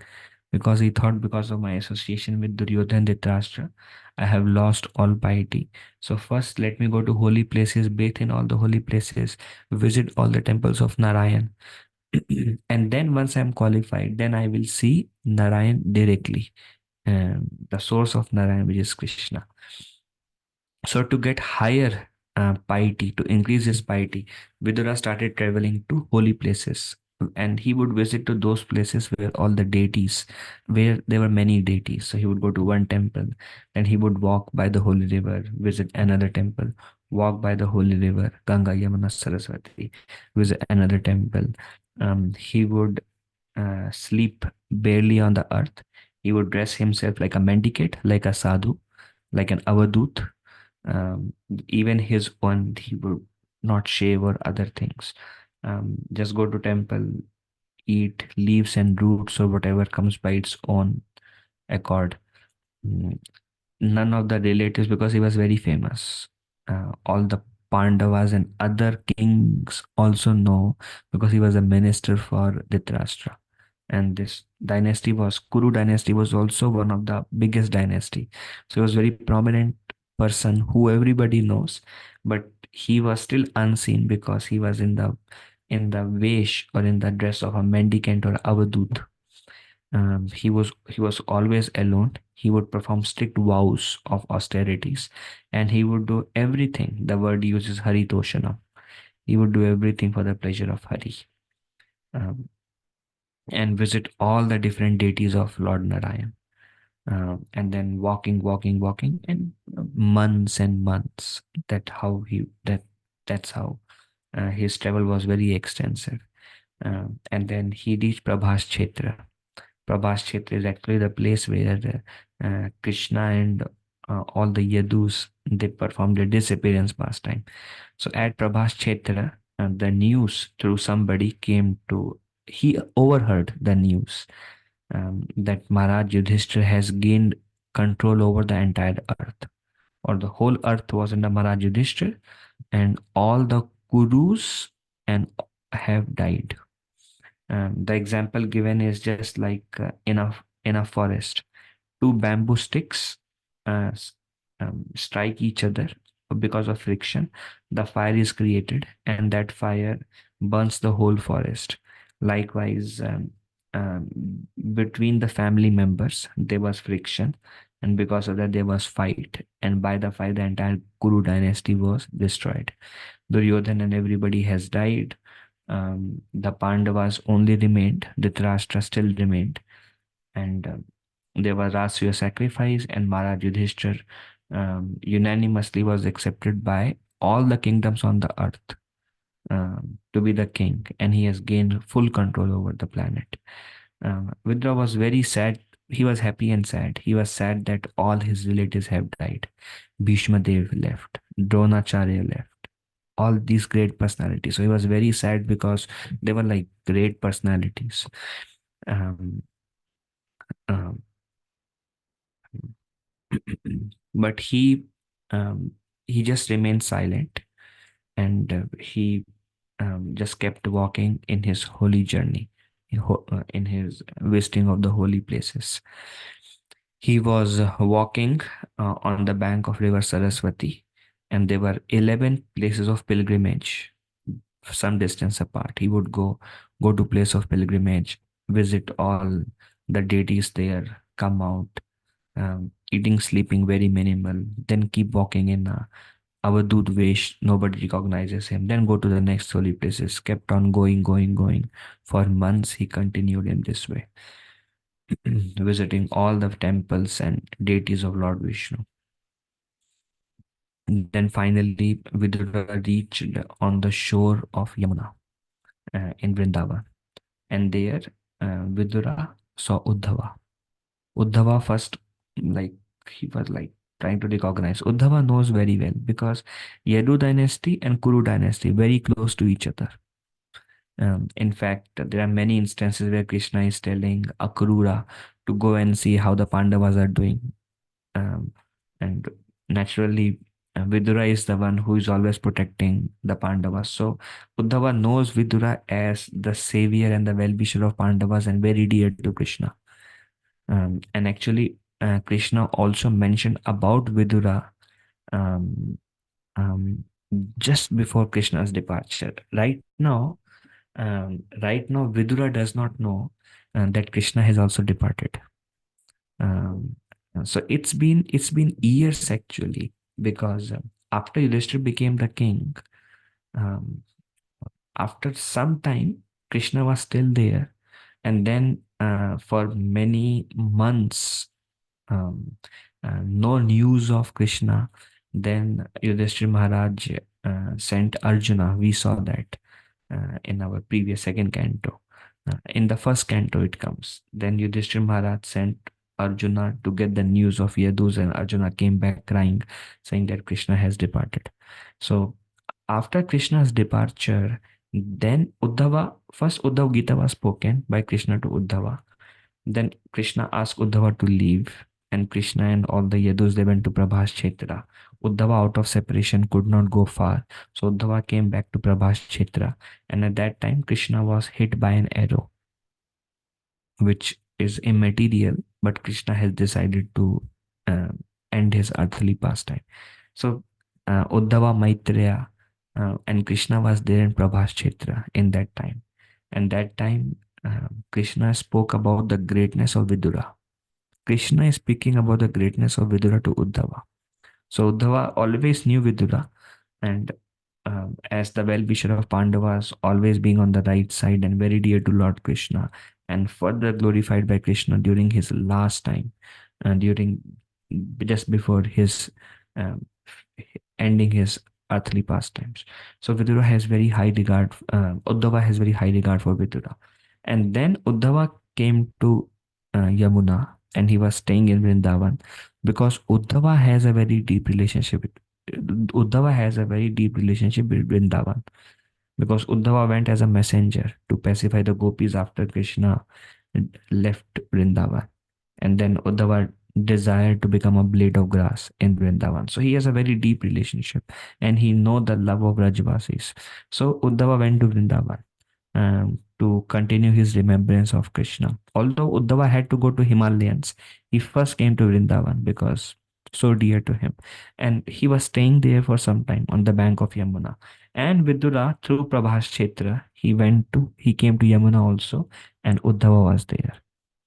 because he thought, because of my association with Duryodhana and Dhritarashtra, I have lost all piety. So first, let me go to holy places, bathe in all the holy places, visit all the temples of Narayan. And then once I'm qualified, then I will see Narayan directly, the source of Narayan, which is Krishna. So to get higher piety, to increase his piety, Vidura started traveling to holy places, and he would visit to those places where all the deities, where there were many deities. So he would go to one temple, and he would walk by the holy river, visit another temple, walk by the holy river, Ganga, Yamuna, Saraswati, visit another temple. He would sleep barely on the earth. He would dress himself like a mendicant, like a sadhu, like an avadut. um, Even his one, he would not shave or other things. Just go to temple, eat leaves and roots or whatever comes by its own accord. Mm, None of the relatives, because he was very famous. All the Pandavas and other kings also know, because he was a minister for Dhritarashtra. And this dynasty was, Kuru dynasty was also one of the biggest dynasty. So he was very prominent person who everybody knows, but he was still unseen because he was in the vesh or in the dress of a mendicant or avadut. He was always alone. He would perform strict vows of austerities, and he would do everything. The word uses Hari Toshana. He would do everything for the pleasure of Hari, um, and visit all the different deities of Lord Narayan. And then walking, and months and months. That's how his travel was very extensive. And then he reached Prabhas Kshetra. Prabhas Kshetra is actually the place where Krishna and all the Yadus, they performed their disappearance pastime. So at Prabhas Kshetra, the news through somebody came to, he overheard the news that Maharaj Yudhishthira has gained control over the entire earth, or the whole earth was under Maharaj Yudhishthira, and all the Kurus and have died. The example given is just like in a forest, two bamboo sticks strike each other because of friction. The fire is created, and that fire burns the whole forest. Likewise, um, between the family members, there was friction, and because of that, there was fight. And by the fight, the entire Kuru dynasty was destroyed. Duryodhana and everybody has died. The Pandavas only remained, Dhritarashtra still remained, and there was Rasuya sacrifice, and Maharaj Yudhishthir unanimously was accepted by all the kingdoms on the earth to be the king, and he has gained full control over the planet. Vidra was very sad. He was happy and sad. He was sad that all his relatives have died. Bhishma Dev left, Dronacharya left, all these great personalities. So he was very sad because they were like great personalities. Um, um, but he just remained silent, and he just kept walking in his holy journey, in his visiting of the holy places. He was walking on the bank of river Saraswati, and there were 11 places of pilgrimage some distance apart. He would go to place of pilgrimage, visit all the deities there, come out, eating, sleeping very minimal, then keep walking in Avadut Vesh, nobody recognizes him, then go to the next holy places, kept on going. For months he continued in this way, visiting all the temples and deities of Lord Vishnu. Then finally Vidura reached on the shore of Yamuna in Vrindavan, and there Vidura saw Uddhava. Uddhava first like he was like trying to recognize. Uddhava knows very well because Yadu dynasty and Kuru dynasty very close to each other. In fact, there are many instances where Krishna is telling Akrura to go and see how the Pandavas are doing. Um, and naturally, Vidura is the one who is always protecting the Pandavas. So Uddhava knows Vidura as the savior and the well-wisher of Pandavas and very dear to Krishna. And actually, Krishna also mentioned about Vidura um, um, just before Krishna's departure. Right now, Vidura does not know that Krishna has also departed. Um, so it's been years actually, because after Yudhishthira became the king, um, after some time Krishna was still there, and then for many months, um, no news of Krishna. Then Yudhishthira Maharaj sent Arjuna. We saw that in our previous second canto. In the first canto, it comes. Then Yudhishthira Maharaj sent Arjuna to get the news of Yadus, and Arjuna came back crying, saying that Krishna has departed. So after Krishna's departure, then first Uddhava Gita was spoken by Krishna to Uddhava. Then Krishna asked Uddhava to leave, and Krishna and all the Yadus, they went to Prabhas Kshetra. Uddhava, out of separation, could not go far, so Uddhava came back to Prabhas Kshetra, and at that time Krishna was hit by an arrow, which is immaterial, but Krishna has decided to end his earthly pastime. So Uddhava, Maitreya, and Krishna was there in Prabhas Kshetra in that time. And that time Krishna spoke about the greatness of Vidura. Krishna is speaking about the greatness of Vidura to Uddhava. So Uddhava always knew Vidura, and as the well-wisher of Pandavas, always being on the right side and very dear to Lord Krishna, and further glorified by Krishna during his last time, during just before his um, ending his earthly pastimes. So Vidura has very high regard. Uddhava has very high regard for Vidura, and then Uddhava came to Yamuna, and he was staying in Vrindavan because Uddhava has a very deep relationship with Vrindavan, because Uddhava went as a messenger to pacify the gopis after Krishna left Vrindavan. And then Uddhava desired to become a blade of grass in Vrindavan. So he has a very deep relationship, and he know the love of Rajvasis. So Uddhava went to Vrindavan to continue his remembrance of Krishna. Although Uddhava had to go to Himalayas, he first came to Vrindavan because so dear to him. And he was staying there for some time on the bank of Yamuna. And Vidura, through Prabhas Kshetra, he came to Yamuna also, and Uddhava was there.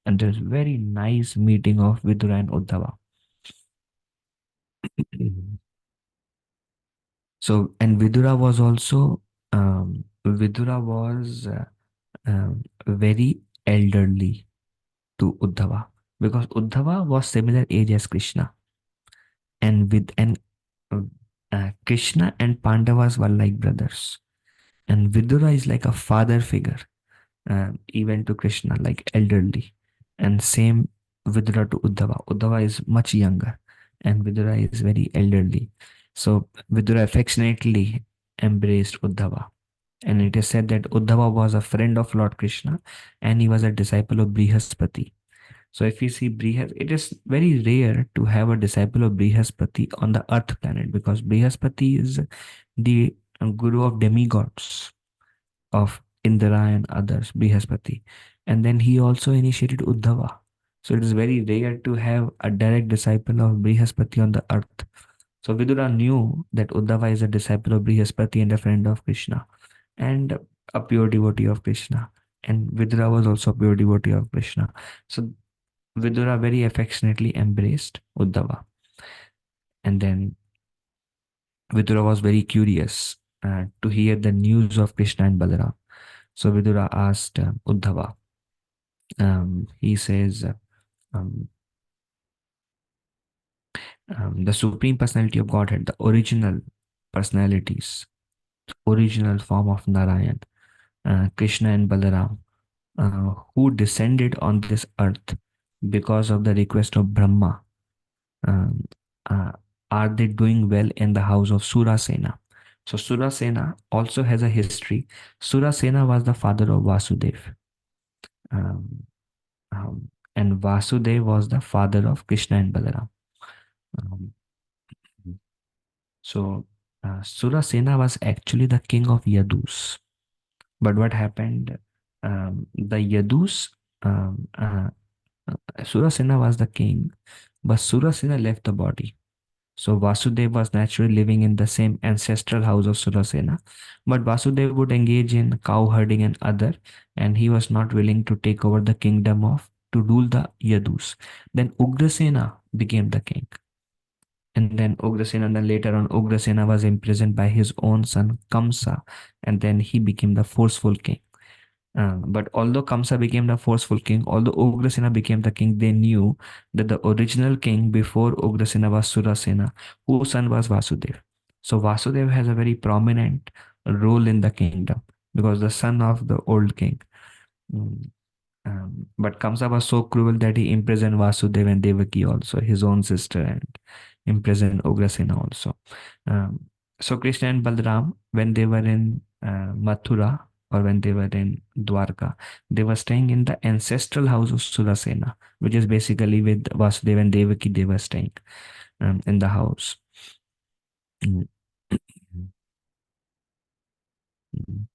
And there's very nice meeting of Vidura and Uddhava. So, and Vidura was also, very elderly to Uddhava, because Uddhava was similar age as Krishna, and Krishna and Pandavas were like brothers, and Vidura is like a father figure, even to Krishna, like elderly, and same Vidura to Uddhava. Uddhava is much younger, and Vidura is very elderly. So Vidura affectionately embraced Uddhava. And it is said that Uddhava was a friend of Lord Krishna, and he was a disciple of Brihaspati. So if you see it is very rare to have a disciple of Brihaspati on the earth planet, because Brihaspati is the guru of demigods, of Indra and others, Brihaspati. And then he also initiated Uddhava. So it is very rare to have a direct disciple of Brihaspati on the earth. So Vidura knew that Uddhava is a disciple of Brihaspati and a friend of Krishna, and a pure devotee of Krishna. And Vidura was also a pure devotee of Krishna. So Vidura very affectionately embraced Uddhava. And then Vidura was very curious to hear the news of Krishna and Balaram. So Vidura asked Uddhava. He says, the Supreme Personality of Godhead, the original personalities, original form of Narayan, Krishna and Balaram, who descended on this earth because of the request of Brahma, Um, uh, are they doing well in the house of Surasena? So Surasena also has a history. Surasena was the father of Vasudev. Um, and Vasudev was the father of Krishna and Balaram. Um, so Surasena was actually the king of Yadus. But what happened? The Yadus, Surasena was the king, but Surasena left the body. So Vasudev was naturally living in the same ancestral house of Surasena, but Vasudev would engage in cow herding and other, and he was not willing to take over the kingdom of to rule the Yadus. Then Ugrasena became the king, and then Ugrasena. Then later on, Ugrasena was imprisoned by his own son Kamsa, and then he became the forceful king. But although Kamsa became the forceful king, although Ugrasena became the king, they knew that the original king before Ugrasena was Surasena, whose son was Vasudev. So Vasudev has a very prominent role in the kingdom because the son of the old king. Mm, but Kamsa was so cruel that he imprisoned Vasudev and Devaki also, his own sister, and imprisoned Ugrasena also. Um, so Krishna and Balram, when they were in Mathura or when they were in Dwarka, they were staying in the ancestral house of Surasena, which is basically with Vasudev and Devaki, they were staying in the house. Mm. Mm.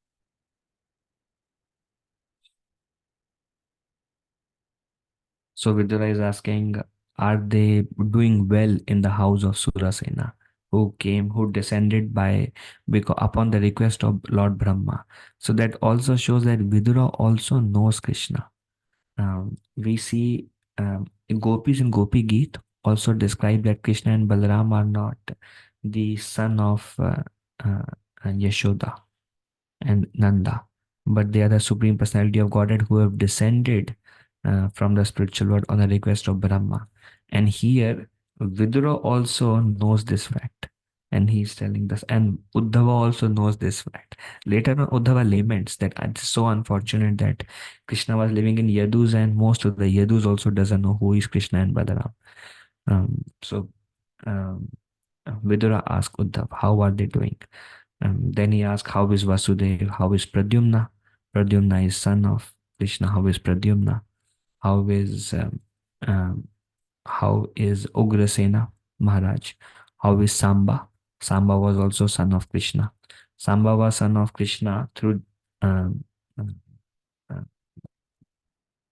So Vidura is asking, are they doing well in the house of Surasena, who descended by because upon the request of Lord Brahma? So that also shows that Vidura also knows Krishna. We see Gopis in Gopi Geet also describe that Krishna and Balaram are not the son of uh, Yashoda and Nanda, but they are the supreme personality of Godhead who have descended from the spiritual world on the request of Brahma. And here, Vidura also knows this fact. And he is telling this, and Uddhava also knows this fact. Later on, Uddhava laments that it's so unfortunate that Krishna was living in Yadus, and most of the Yadus also doesn't know who is Krishna and Balaram. So um, Vidura asked Uddhav, how are they doing? Then he asked, how is Vasudev? How is Pradyumna? Pradyumna is son of Krishna. How is Pradyumna? How is um, how is Ugrasena Maharaj? How is Samba? Samba was also son of Krishna. Samba was son of Krishna through um, uh, uh,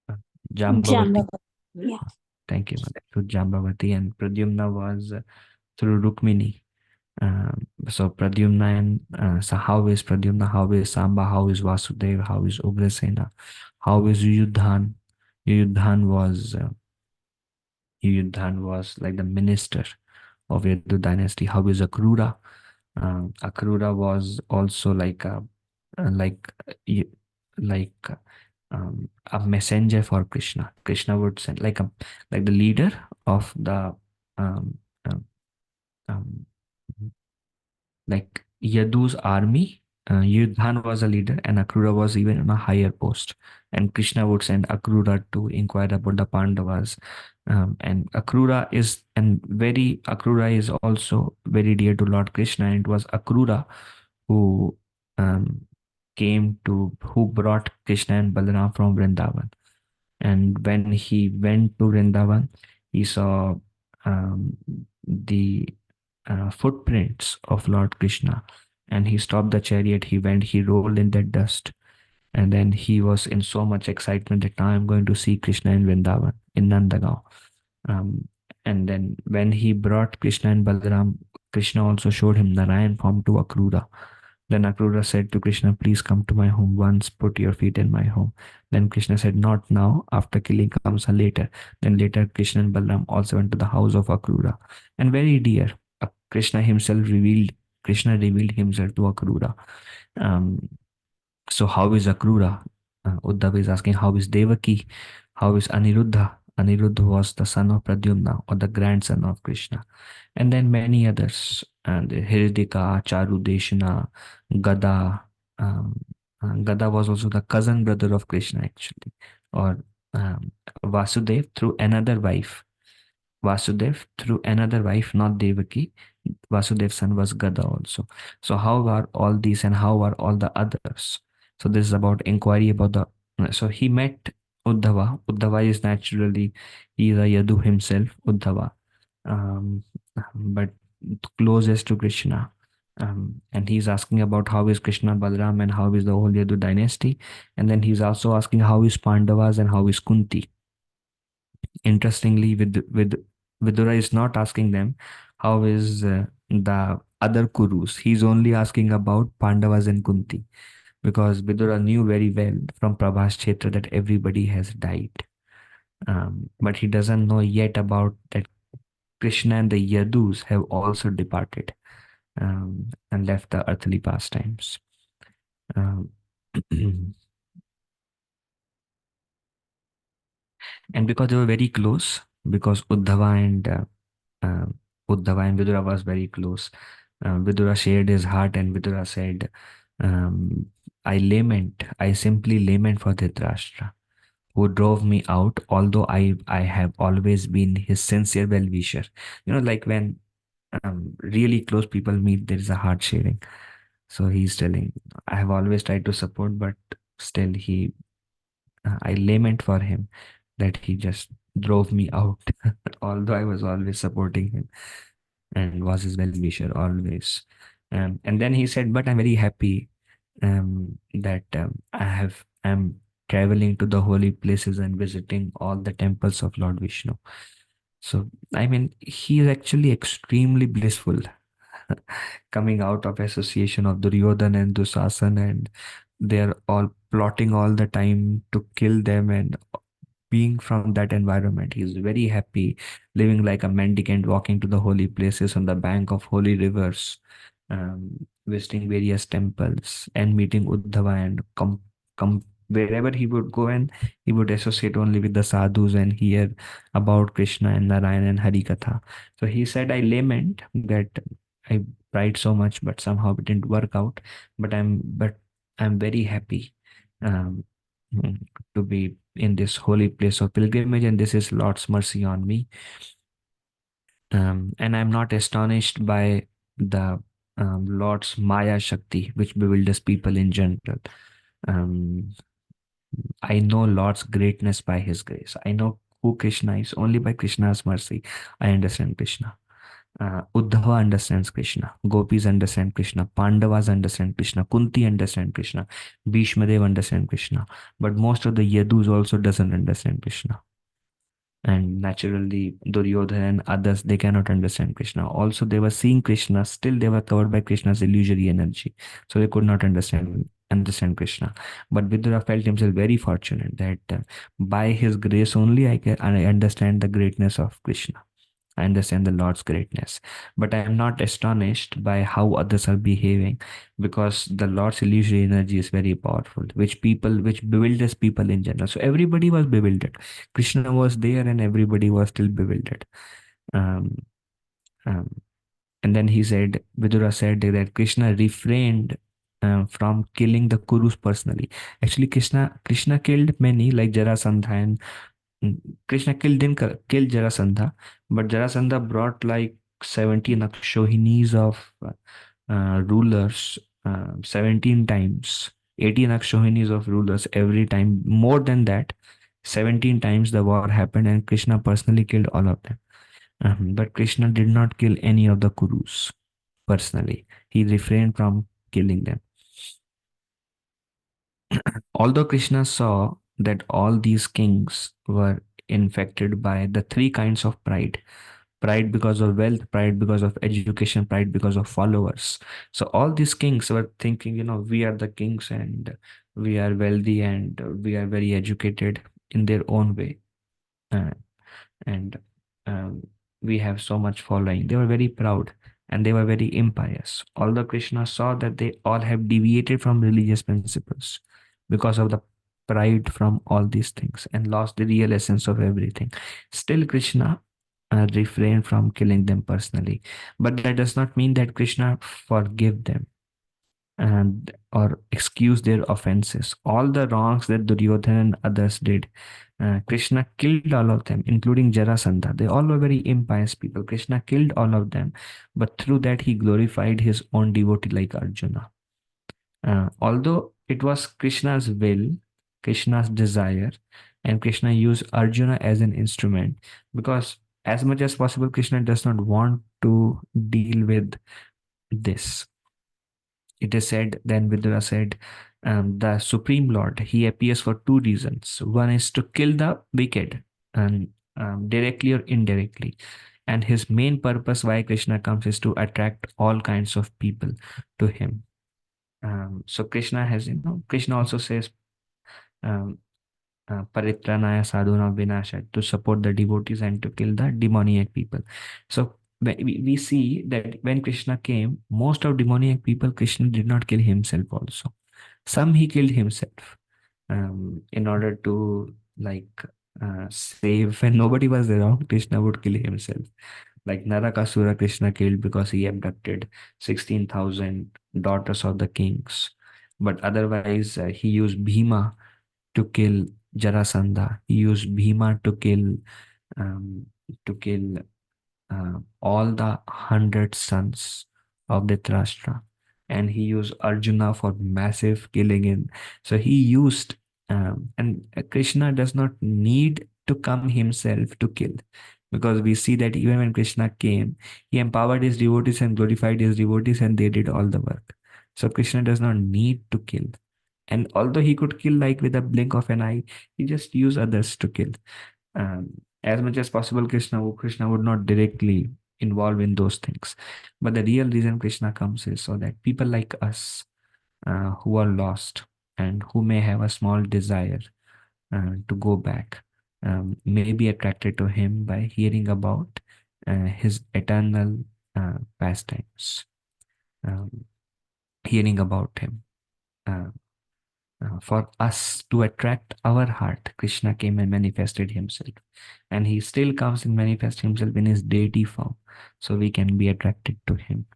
uh, Jambavati. Jambavati. Yeah. Thank you, Mother. Through Jambavati, and Pradyumna was through Rukmini. So Pradyumna and so how is Pradyumna, how is Samba, how is Vasudev, how is Ugrasena, how is Yudhan? Yudhan was like the minister of Yadu dynasty. How is Akrura? Akrura was also like like y- like a messenger for Krishna. Krishna would send like the leader of the um, um, um, like Yadu's army. Yudhan was a leader, and Akrura was even on a higher post. And Krishna would send Akrura to inquire about the Pandavas. And Akrura is also very dear to Lord Krishna. And it was Akrura who um, who brought Krishna and Balaram from Vrindavan. And when he went to Vrindavan, he saw um, the footprints of Lord Krishna, and he stopped the chariot. He rolled in that dust, and then he was in so much excitement that now I'm going to see Krishna in Vrindavan, in Nandagaon. Um, and then when he brought Krishna and Balaram, Krishna also showed him Narayan form to Akrura. Then Akrura said to Krishna, please come to my home once, put your feet in my home. Then Krishna said, not now, after killing Kamsa later. Then later Krishna and Balaram also went to the house of Akrura. And very dear, Krishna revealed himself to Akrura. Um, so how is Akrura? Uddhava is asking, how is Devaki? How is Aniruddha? Aniruddha was the son of Pradyumna or the grandson of Krishna. And then many others, and Hiridika, Charu Deshana, Gada. Um, Gada was also the cousin brother of Krishna actually, or um, Vasudev through another wife. Vasudev through another wife, not Devaki. Vasudev's son was Gada also. So how are all these and how are all the others? So this is about inquiry about the. So he met Uddhava. Uddhava is naturally, he is a Yadu himself, Uddhava, um, but closest to Krishna. And he's asking about how is Krishna Balaram and how is the whole Yadu dynasty. And then he's also asking how is Pandavas and how is Kunti. Interestingly, with Vidura is not asking them how is the other Kurus. He's only asking about Pandavas and Kunti because Vidura knew very well from Prabhas Kshetra that everybody has died. But he doesn't know yet about that Krishna and the Yadus have also departed and left the earthly pastimes. Um, and because they were very close, because uh, Uddhava and Vidura was very close. Vidura shared his heart, and Vidura said, I simply lament for Dhritarashtra, who drove me out, although I have always been his sincere well-wisher. Like when really close people meet, there is a heart sharing. So he's telling, I have always tried to support, but still I lament for him that he just drove me out, although I was always supporting him and was his well-wisher always. And then he said, but I'm very happy that I'm traveling to the holy places and visiting all the temples of Lord Vishnu. So, I mean, he is actually extremely blissful coming out of association of Duryodhana and Dusasan, and they're all plotting all the time to kill them, and being from that environment, he's very happy living like a mendicant, walking to the holy places on the bank of holy rivers, visiting various temples and meeting Uddhava, and come wherever he would go, and he would associate only with the sadhus and hear about Krishna and Narayana and Hari Katha. So he said, I lament that I tried so much, but somehow it didn't work out. But I'm very happy um, to be in this holy place of pilgrimage, and this is Lord's mercy on me. And I'm not astonished by the Lord's Maya Shakti, which bewilders people in general. Um, I know Lord's greatness by His grace. I know who Krishna is only by Krishna's mercy. I understand Krishna. Uddhava understands Krishna. Gopis understand Krishna. Pandavas understand Krishna. Kunti understand Krishna. Bhishmadev understand Krishna. But most of the Yadus also doesn't understand Krishna. And naturally, Duryodhana and others, they cannot understand Krishna. Also, they were seeing Krishna. Still, they were covered by Krishna's illusory energy. So they could not understand Krishna. But Vidura felt himself very fortunate that by his grace only I understand the greatness of Krishna. I understand the Lord's greatness, but I am not astonished by how others are behaving, because the Lord's illusory energy is very powerful, which bewilders people in general. So everybody was bewildered. Krishna was there, and everybody was still bewildered. Um, um, and then Vidura said that Krishna refrained from killing the Kurus personally. Actually, Krishna killed many, like Jarasandha and Krishna killed Jarasandha, but Jarasandha brought like 17 Akshohinis of rulers, 17 times, 18 Akshohinis of rulers every time. More than that, 17 times the war happened, and Krishna personally killed all of them. But Krishna did not kill any of the Kurus personally. He refrained from killing them. Although Krishna saw that all these kings were infected by the three kinds of pride because of wealth, pride because of education, pride because of followers. So all these kings were thinking, we are the kings, and we are wealthy, and we are very educated in their own way. Uh, and we have so much following. They were very proud, and they were very impious. Although Krishna saw that they all have deviated from religious principles because of the pride from all these things and lost the real essence of everything, still Krishna refrained from killing them personally. But that does not mean that Krishna forgive them. and or excuse their offenses. All the wrongs that Duryodhana and others did, Krishna killed all of them, including Jarasandha. They all were very impious people. Krishna killed all of them, but through that he glorified his own devotee like Arjuna. Although it was Krishna's will, Krishna's desire, and Krishna used Arjuna as an instrument, because as much as possible, Krishna does not want to deal with this. It is said, then Vidura said, the Supreme Lord, he appears for two reasons. One is to kill the wicked, and directly or indirectly. And his main purpose why Krishna comes is to attract all kinds of people to him. So Krishna has, Krishna also says, Paritranaya sadhuna vinasha, to support the devotees and to kill the demoniac people. So we see that when Krishna came, most of demoniac people, Krishna did not kill himself also. Some he killed himself in order to save. When nobody was around, Krishna would kill himself. Like Narakasura, Krishna killed because he abducted 16,000 daughters of the kings. But otherwise, he used Bhima to kill Jarasandha. He used Bhima um, to kill all the 100 sons of Dhritarashtra, and he used Arjuna for massive killing in. So he used, and Krishna does not need to come himself to kill, because we see that even when Krishna came, he empowered his devotees and glorified his devotees, and they did all the work. So Krishna does not need to kill. And although he could kill like with a blink of an eye, he just used others to kill. As much as possible, Krishna would not directly involve in those things. But the real reason Krishna comes is so that people like us, who are lost and who may have a small desire to go back, may be attracted to him by hearing about his eternal pastimes, hearing about him. For us to attract our heart, Krishna came and manifested himself. And he still comes and manifests himself in his deity form, so we can be attracted to him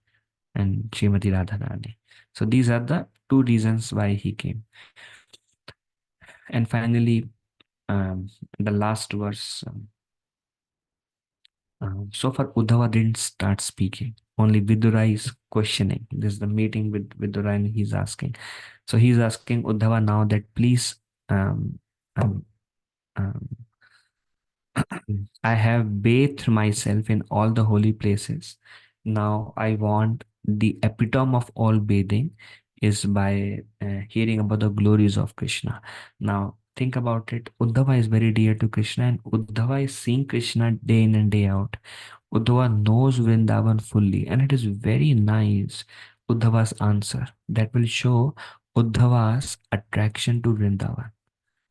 and Srimati Radharani. So these are the two reasons why he came. And finally, the last verse. So far, Uddhava didn't start speaking. Only Vidura is questioning. This is the meeting with Vidura, and he's asking. So he's asking Uddhava now that please, um, um, um, I have bathed myself in all the holy places. Now I want the epitome of all bathing is by hearing about the glories of Krishna. Now think about it. Uddhava is very dear to Krishna, and Uddhava is seeing Krishna day in and day out. Uddhava knows Vrindavan fully, and it is very nice. Uddhava's answer that will show Uddhava's attraction to Vrindavan.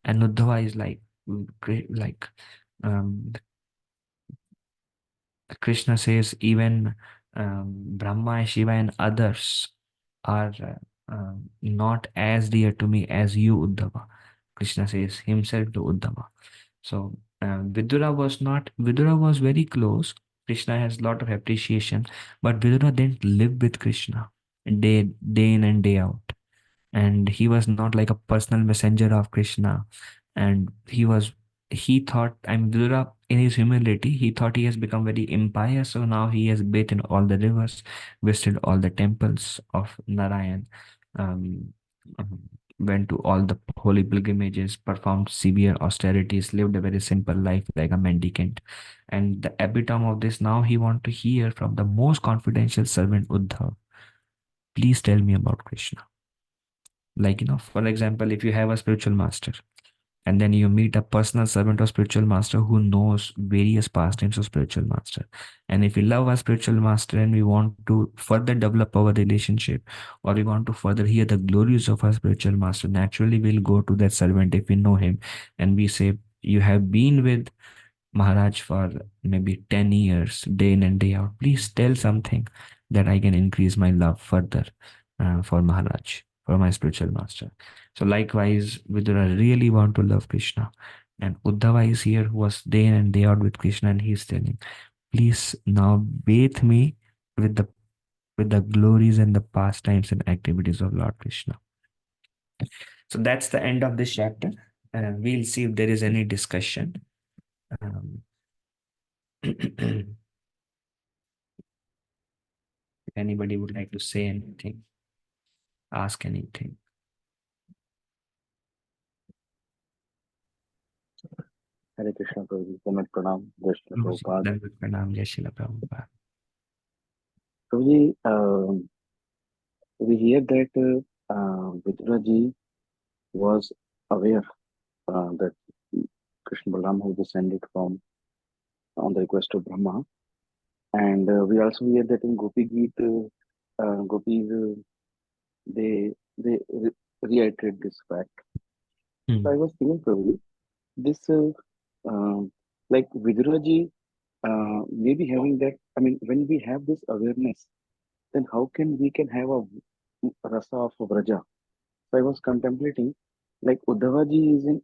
And Uddhava is like, like um, Krishna says, even Brahma, Shiva, and others are not as dear to me as you, Uddhava. Krishna says himself to Uddhava. So Vidura was very close. Krishna has a lot of appreciation, but Vidura didn't live with Krishna day in and day out. And he was not like a personal messenger of Krishna. And he thought, Vidura, in his humility, he thought he has become very impious. So now he has bathed in all the rivers, visited all the temples of Narayan, um, um, went to all the holy pilgrimages, performed severe austerities, lived a very simple life like a mendicant. And the epitome of this, now he want to hear from the most confidential servant, Uddhav, please tell me about Krishna. Like, for example, if you have a spiritual master and then you meet a personal servant or spiritual master who knows various pastimes of spiritual master, and if we love our spiritual master and we want to further develop our relationship, or we want to further hear the glories of our spiritual master, naturally we'll go to that servant if we know him, and we say, you have been with Maharaj for maybe 10 years, day in and day out. Please tell something that I can increase my love further for Maharaj, for my spiritual master. So likewise, Vidura really want to love Krishna. And Uddhava is here, who was day in and day out with Krishna, and he's telling, please now bathe me with with the glories and the pastimes and activities of Lord Krishna. So that's the end of this chapter. We'll see if there is any discussion. Um, if anybody would like to say anything, ask anything. Hare Krishna Prabhuji, Pranam Pranam, Jai Shri Prabhuji, Prabhupada. Dandavat Pranam, Jai Srila Prabhupada. Prabhuji, we hear that Viduraji was aware that Krishna Balaram has descended from on the request of Brahma, and we also hear that in Gopi Geet, Gopis they reiterate this fact. Hmm. So I was thinking, Prabhuji, this like Viduraji maybe having that. I mean, when we have this awareness, then how can we can have a rasa of Vraja? So I was contemplating, like Uddhavaji is a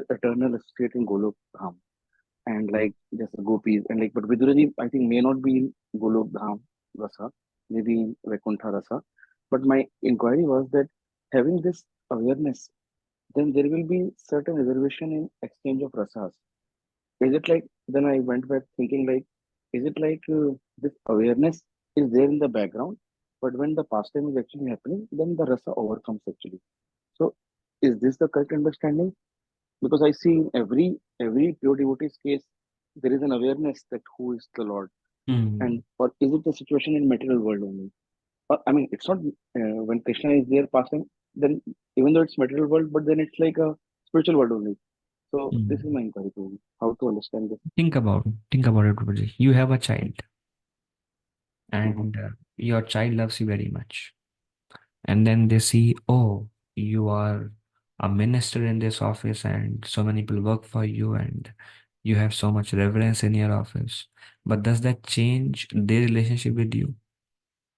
eternal state in Golok Dham, and like just gopis and like, but Viduraji I think may not be in Golok Dham rasa, maybe in Vaikuntha rasa. But my inquiry was that having this awareness, then there will be certain reservation in exchange of rasas. Is it like, then I went back thinking like, is it like this awareness is there in the background, but when the pastime is actually happening, then the rasa overcomes actually. So is this the correct understanding? Because I see in every pure devotee's case, there is an awareness that who is the Lord, Hmm. and or is it the situation in material world only? Or, I mean, it's not when Krishna is there passing, then even though it's material world, but then it's like a spiritual world only. So this is Hmm. my inquiry to how to understand this. Think about it, Prabhuji. You have a child, Mhm. and your child loves you very much. And then they see, oh, you are a minister in this office, and so many people work for you, and you have so much reverence in your office. But does that change their relationship with you?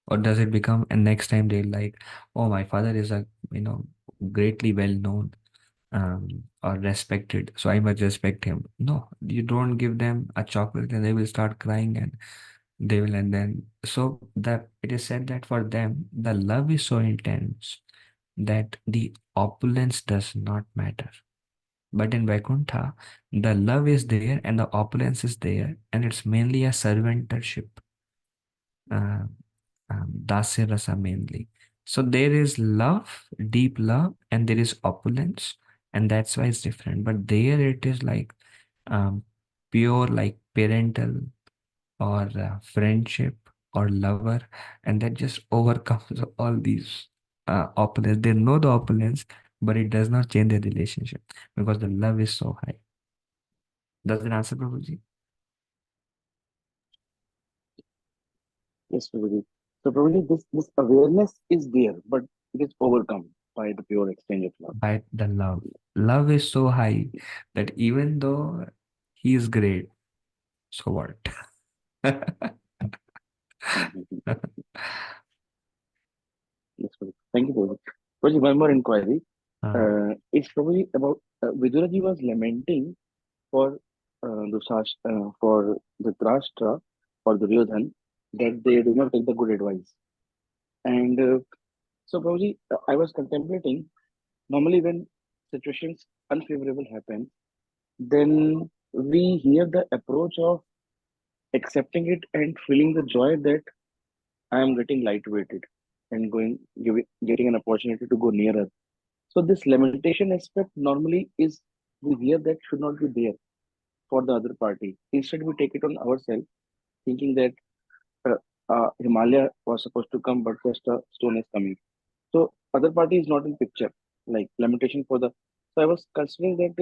Or does it become, and next time they're like, oh, my father is a, greatly well known or respected, so I must respect him. No, you don't give them a chocolate and they will start crying, and they will, and then, so that it is said that for them, the love is so intense that the opulence does not matter. But in Vaikuntha, the love is there and the opulence is there, and it's mainly a servantership. Uh, Dasya rasa mainly. So there is love, deep love, and there is opulence, and that's why it's different. But there it is like um, pure, like parental or friendship or lover, and that just overcomes all these opulence. They know the opulence, but it does not change their relationship because the love is so high. Does it answer, Prabhuji? Yes, Prabhuji. So probably this awareness is there, but it is overcome by the pure exchange of love. By the love. Love is so high that even though he is great, so what? Mhm. Yes, Prabhuji. Thank you, Prabhuji. Prabhuji, one more inquiry. Uh, It's probably about Viduraji was lamenting for for Dhritarashtra or Duryodhan that they do not take the good advice. And so, Prabhuji, I was contemplating. Normally, when situations unfavorable happen, then we hear the approach of accepting it and feeling the joy that I am getting lightweighted and getting an opportunity to go nearer. So this lamentation aspect normally is, we hear that should not be there for the other party. Instead, we take it on ourselves, thinking that uh, Himalaya was supposed to come, but just a stone is coming. So other party is not in picture, like lamentation for the. So I was considering that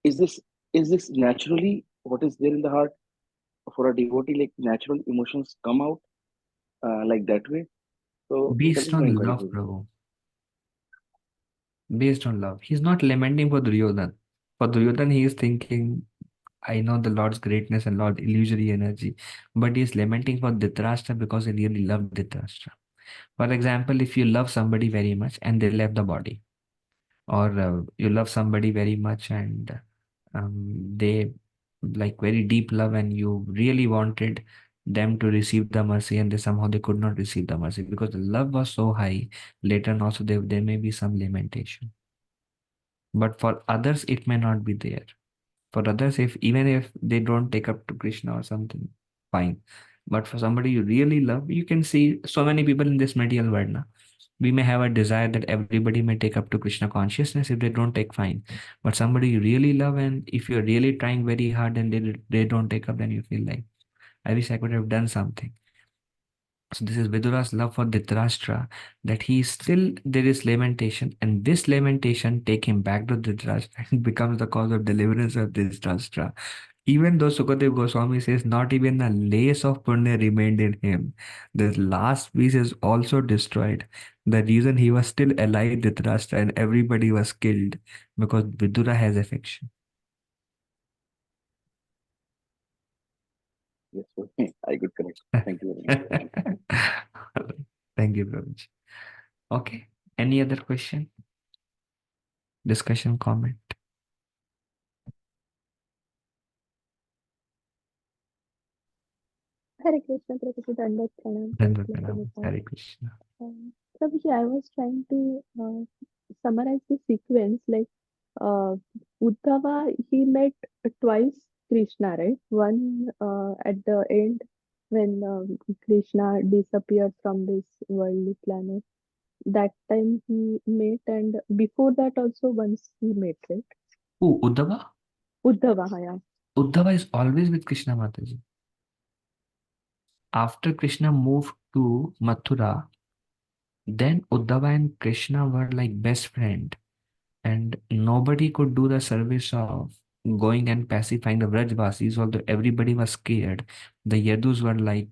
is this is this naturally what is there in the heart for a devotee, like natural emotions come out like that way. So that based is my on inquiry. love, Prabhu. Based on love. He's not lamenting for Duryodhan. For Duryodhan, he is thinking, I know the Lord's greatness and Lord's illusory energy, but he is lamenting for Dhritarashtra because he really loved Dhritarashtra. For example, if you love somebody very much and they left the body, or you love somebody very much and they like very deep love and you really wanted them to receive the mercy, and they could not receive the mercy because the love was so high. Later on also there may be some lamentation. But for others, it may not be there. For others, if even if they don't take up to Krishna or something, fine. But for somebody you really love, you can see so many people in this material world now. We may have a desire that everybody may take up to Krishna consciousness. If they don't take, fine. But somebody you really love, and if you're really trying very hard and they don't take up, then you feel like, I wish I could have done something. So this is Vidura's love for Dhritarashtra, that he still, there is lamentation, and this lamentation take him back to Dhritarashtra and becomes the cause of deliverance of Dhritarashtra. Even though Sukadev Goswami says not even a lace of punya remained in him, the last piece is also destroyed. The reason he was still alive, Dhritarashtra, and everybody was killed, because Vidura has affection. Yes, sir. I could connect. Thank you very much. Thank you, Prabhuji. Okay. Any other question? Discussion, comment? Hare Krishna, Prabhuji, Dandavat Pranam. Then Thank you so much. Hare Krishna. Prabhuji, I was trying to summarize the sequence. Like Uddhava, he met twice Krishna, right? One at the end when Krishna disappeared from this worldly planet. That time he met, and before that also once he met, right? Who? Uddhava? Uddhava, yeah. Uddhava is always with Krishna Mataji. After Krishna moved to Mathura, then Uddhava and Krishna were like best friend, and nobody could do the service of going and pacifying the Vrajvasis, although everybody was scared. The Yadus were like,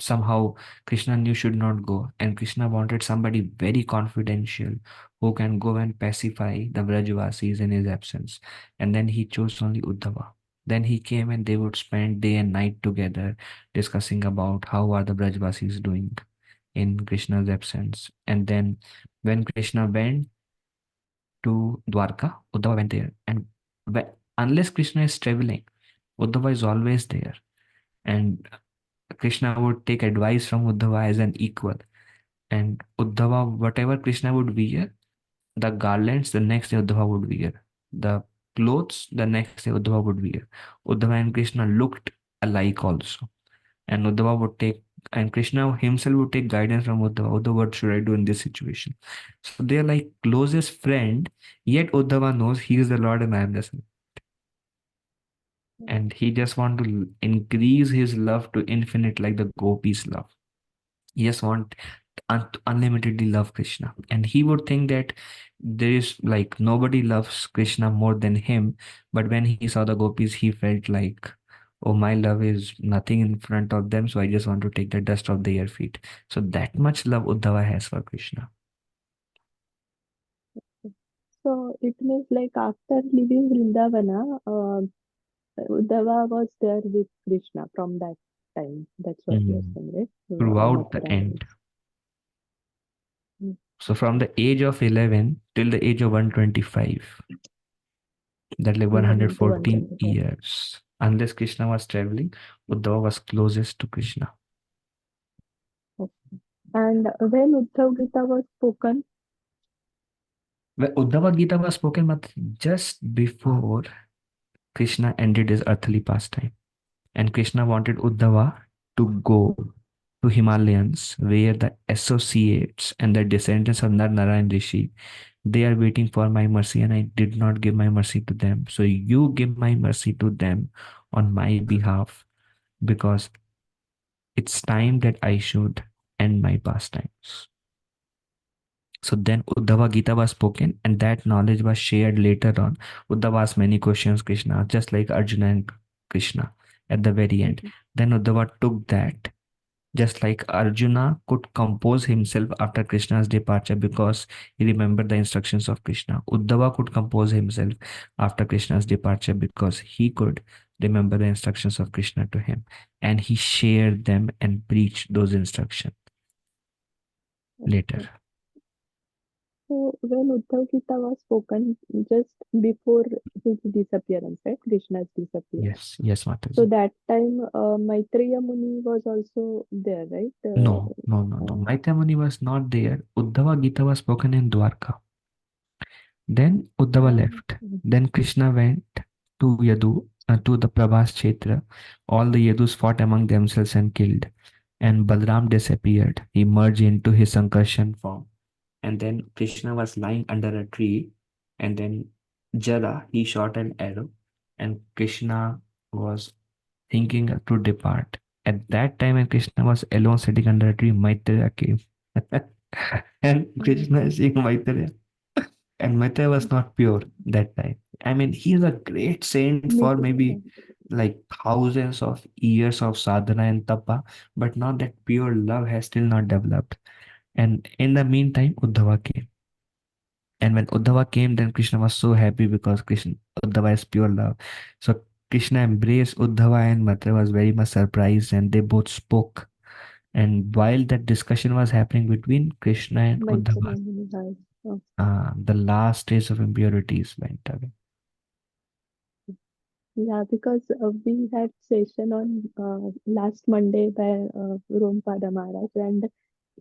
somehow Krishna knew should not go, and Krishna wanted somebody very confidential who can go and pacify the Vrajvasis in his absence. And then he chose only Uddhava. Then he came and they would spend day and night together discussing about how are the Vrajvasis doing in Krishna's absence. And then when Krishna went to Dwarka, Uddhava went there. And unless Krishna is traveling, Uddhava is always there. And Krishna would take advice from Uddhava as an equal. And Uddhava, whatever Krishna would wear, the garlands, the next day Uddhava would wear. The clothes, the next day Uddhava would wear. Uddhava and Krishna looked alike also. And Uddhava would take, and Krishna himself would take guidance from Uddhava. Uddhava, what should I do in this situation? So they are like closest friend, yet Uddhava knows he is the Lord and I am the son. And he just want to increase his love to infinite, like the gopis love. He just want unlimitedly love Krishna. And he would think that there is like nobody loves Krishna more than him. But when he saw the gopis, he felt like, oh, my love is nothing in front of them. So I just want to take the dust off their feet. So that much love Uddhava has for Krishna. So it means like after leaving Vrindavana, Uddhava was there with Krishna from that time. That's what you're saying, right? Throughout the Mathura. end. Mm. So from the age of 11 till the age of 125, that like 11 to 114 125. years. Unless Krishna was traveling, Uddhava was closest to Krishna. And when Uddhav Gita was spoken, When Uddhava Gita was spoken, but just before Krishna ended his earthly pastime. And Krishna wanted Uddhava to go to Himalayas, where the associates and the descendants of Narayan Rishi, they are waiting for my mercy, and I did not give my mercy to them. So you give my mercy to them on my behalf, because it's time that I should end my pastimes. So then Uddhava Gita was spoken, and that knowledge was shared later on. Uddhava asked many questions Krishna, just like Arjuna and Krishna at the very end. Then Uddhava took that, just like Arjuna could compose himself after Krishna's departure because he remembered the instructions of Krishna. Uddhava could compose himself after Krishna's departure because he could remember the instructions of Krishna to him. And he shared them and preached those instructions later. So when Uddhav Gita was spoken just before his disappearance, right? Krishna's disappearance. Yes, So Mataji. that time Maitreya Muni was also there, right? No. Maitreya Muni was not there. Uddhava Gita was spoken in Dwarka. Then Uddhava left. Then Krishna went to Yadu, to the Prabhas Kshetra. All the Yadus fought among themselves and killed. And Balram disappeared. He merged into his Sankarshan form. And then Krishna was lying under a tree. And then Jara, he shot an arrow. And Krishna was thinking to depart. At that time, when Krishna was alone sitting under a tree, Maitreya came. And Krishna is seeing Maitreya. And Maitreya was not pure that time. I mean, he is a great saint for maybe like thousands of years of sadhana and tapa, but now that pure love has still not developed. And in the meantime, Uddhava came. And when Uddhava came, then Krishna was so happy because Uddhava is pure love. So Krishna embraced Uddhava, and Maitreya was very much surprised, and they both spoke. And while that discussion was happening between Krishna and Uddhava, the last trace of impurities went away. Yeah, because we had session on last Monday by Rompada Maharaj, and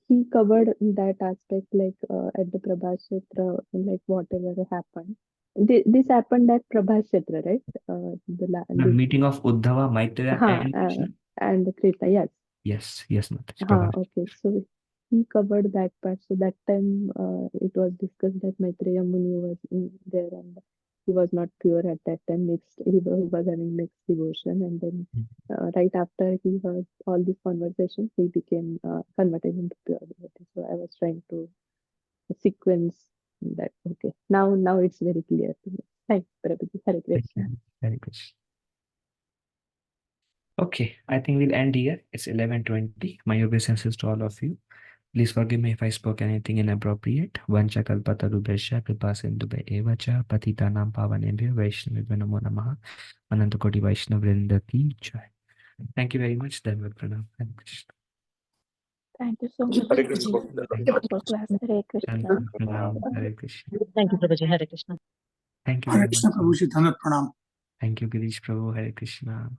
he covered that aspect, like at the Prabhashetra, like whatever happened. This happened at Prabhashetra, right? The meeting of Uddhava, Maitreya, and Krishna. And Krishna, yes. Yes, Mataji. Okay, so he covered that part. So that time it was discussed that Maitreya Muni was there, and he was not pure at that time. He was having mixed devotion, and then right after he heard all this conversation, he became converted into pure devotee. So I was trying to sequence that. Okay, now it's very clear to me. Thanks, Prabhuji. Hare Krishna. Hare Krishna. Okay, I think we'll end here. It's 11:20. My obeisances to all of you. Please forgive me if I spoke anything inappropriate. Vancha kalpatarubhesha kripa sindhubhe evacha patitanam pavanebhyo vaishnavibhyo namo namaha. Anantakoti Vaishnav Vrinda ki jai. Thank you very much. Dhanavad pranam. Hare Krishna. Thank you so much. Hare Krishna. Wonderful class. Hare Krishna. Dhanavad pranam. Hare Krishna. Thank you, Prabhuji. Hare Krishna. Thank you Hare very Krishna, much. Prabhuji. Dhanavad pranam. Thank you, Girish Prabhu. Hare Krishna.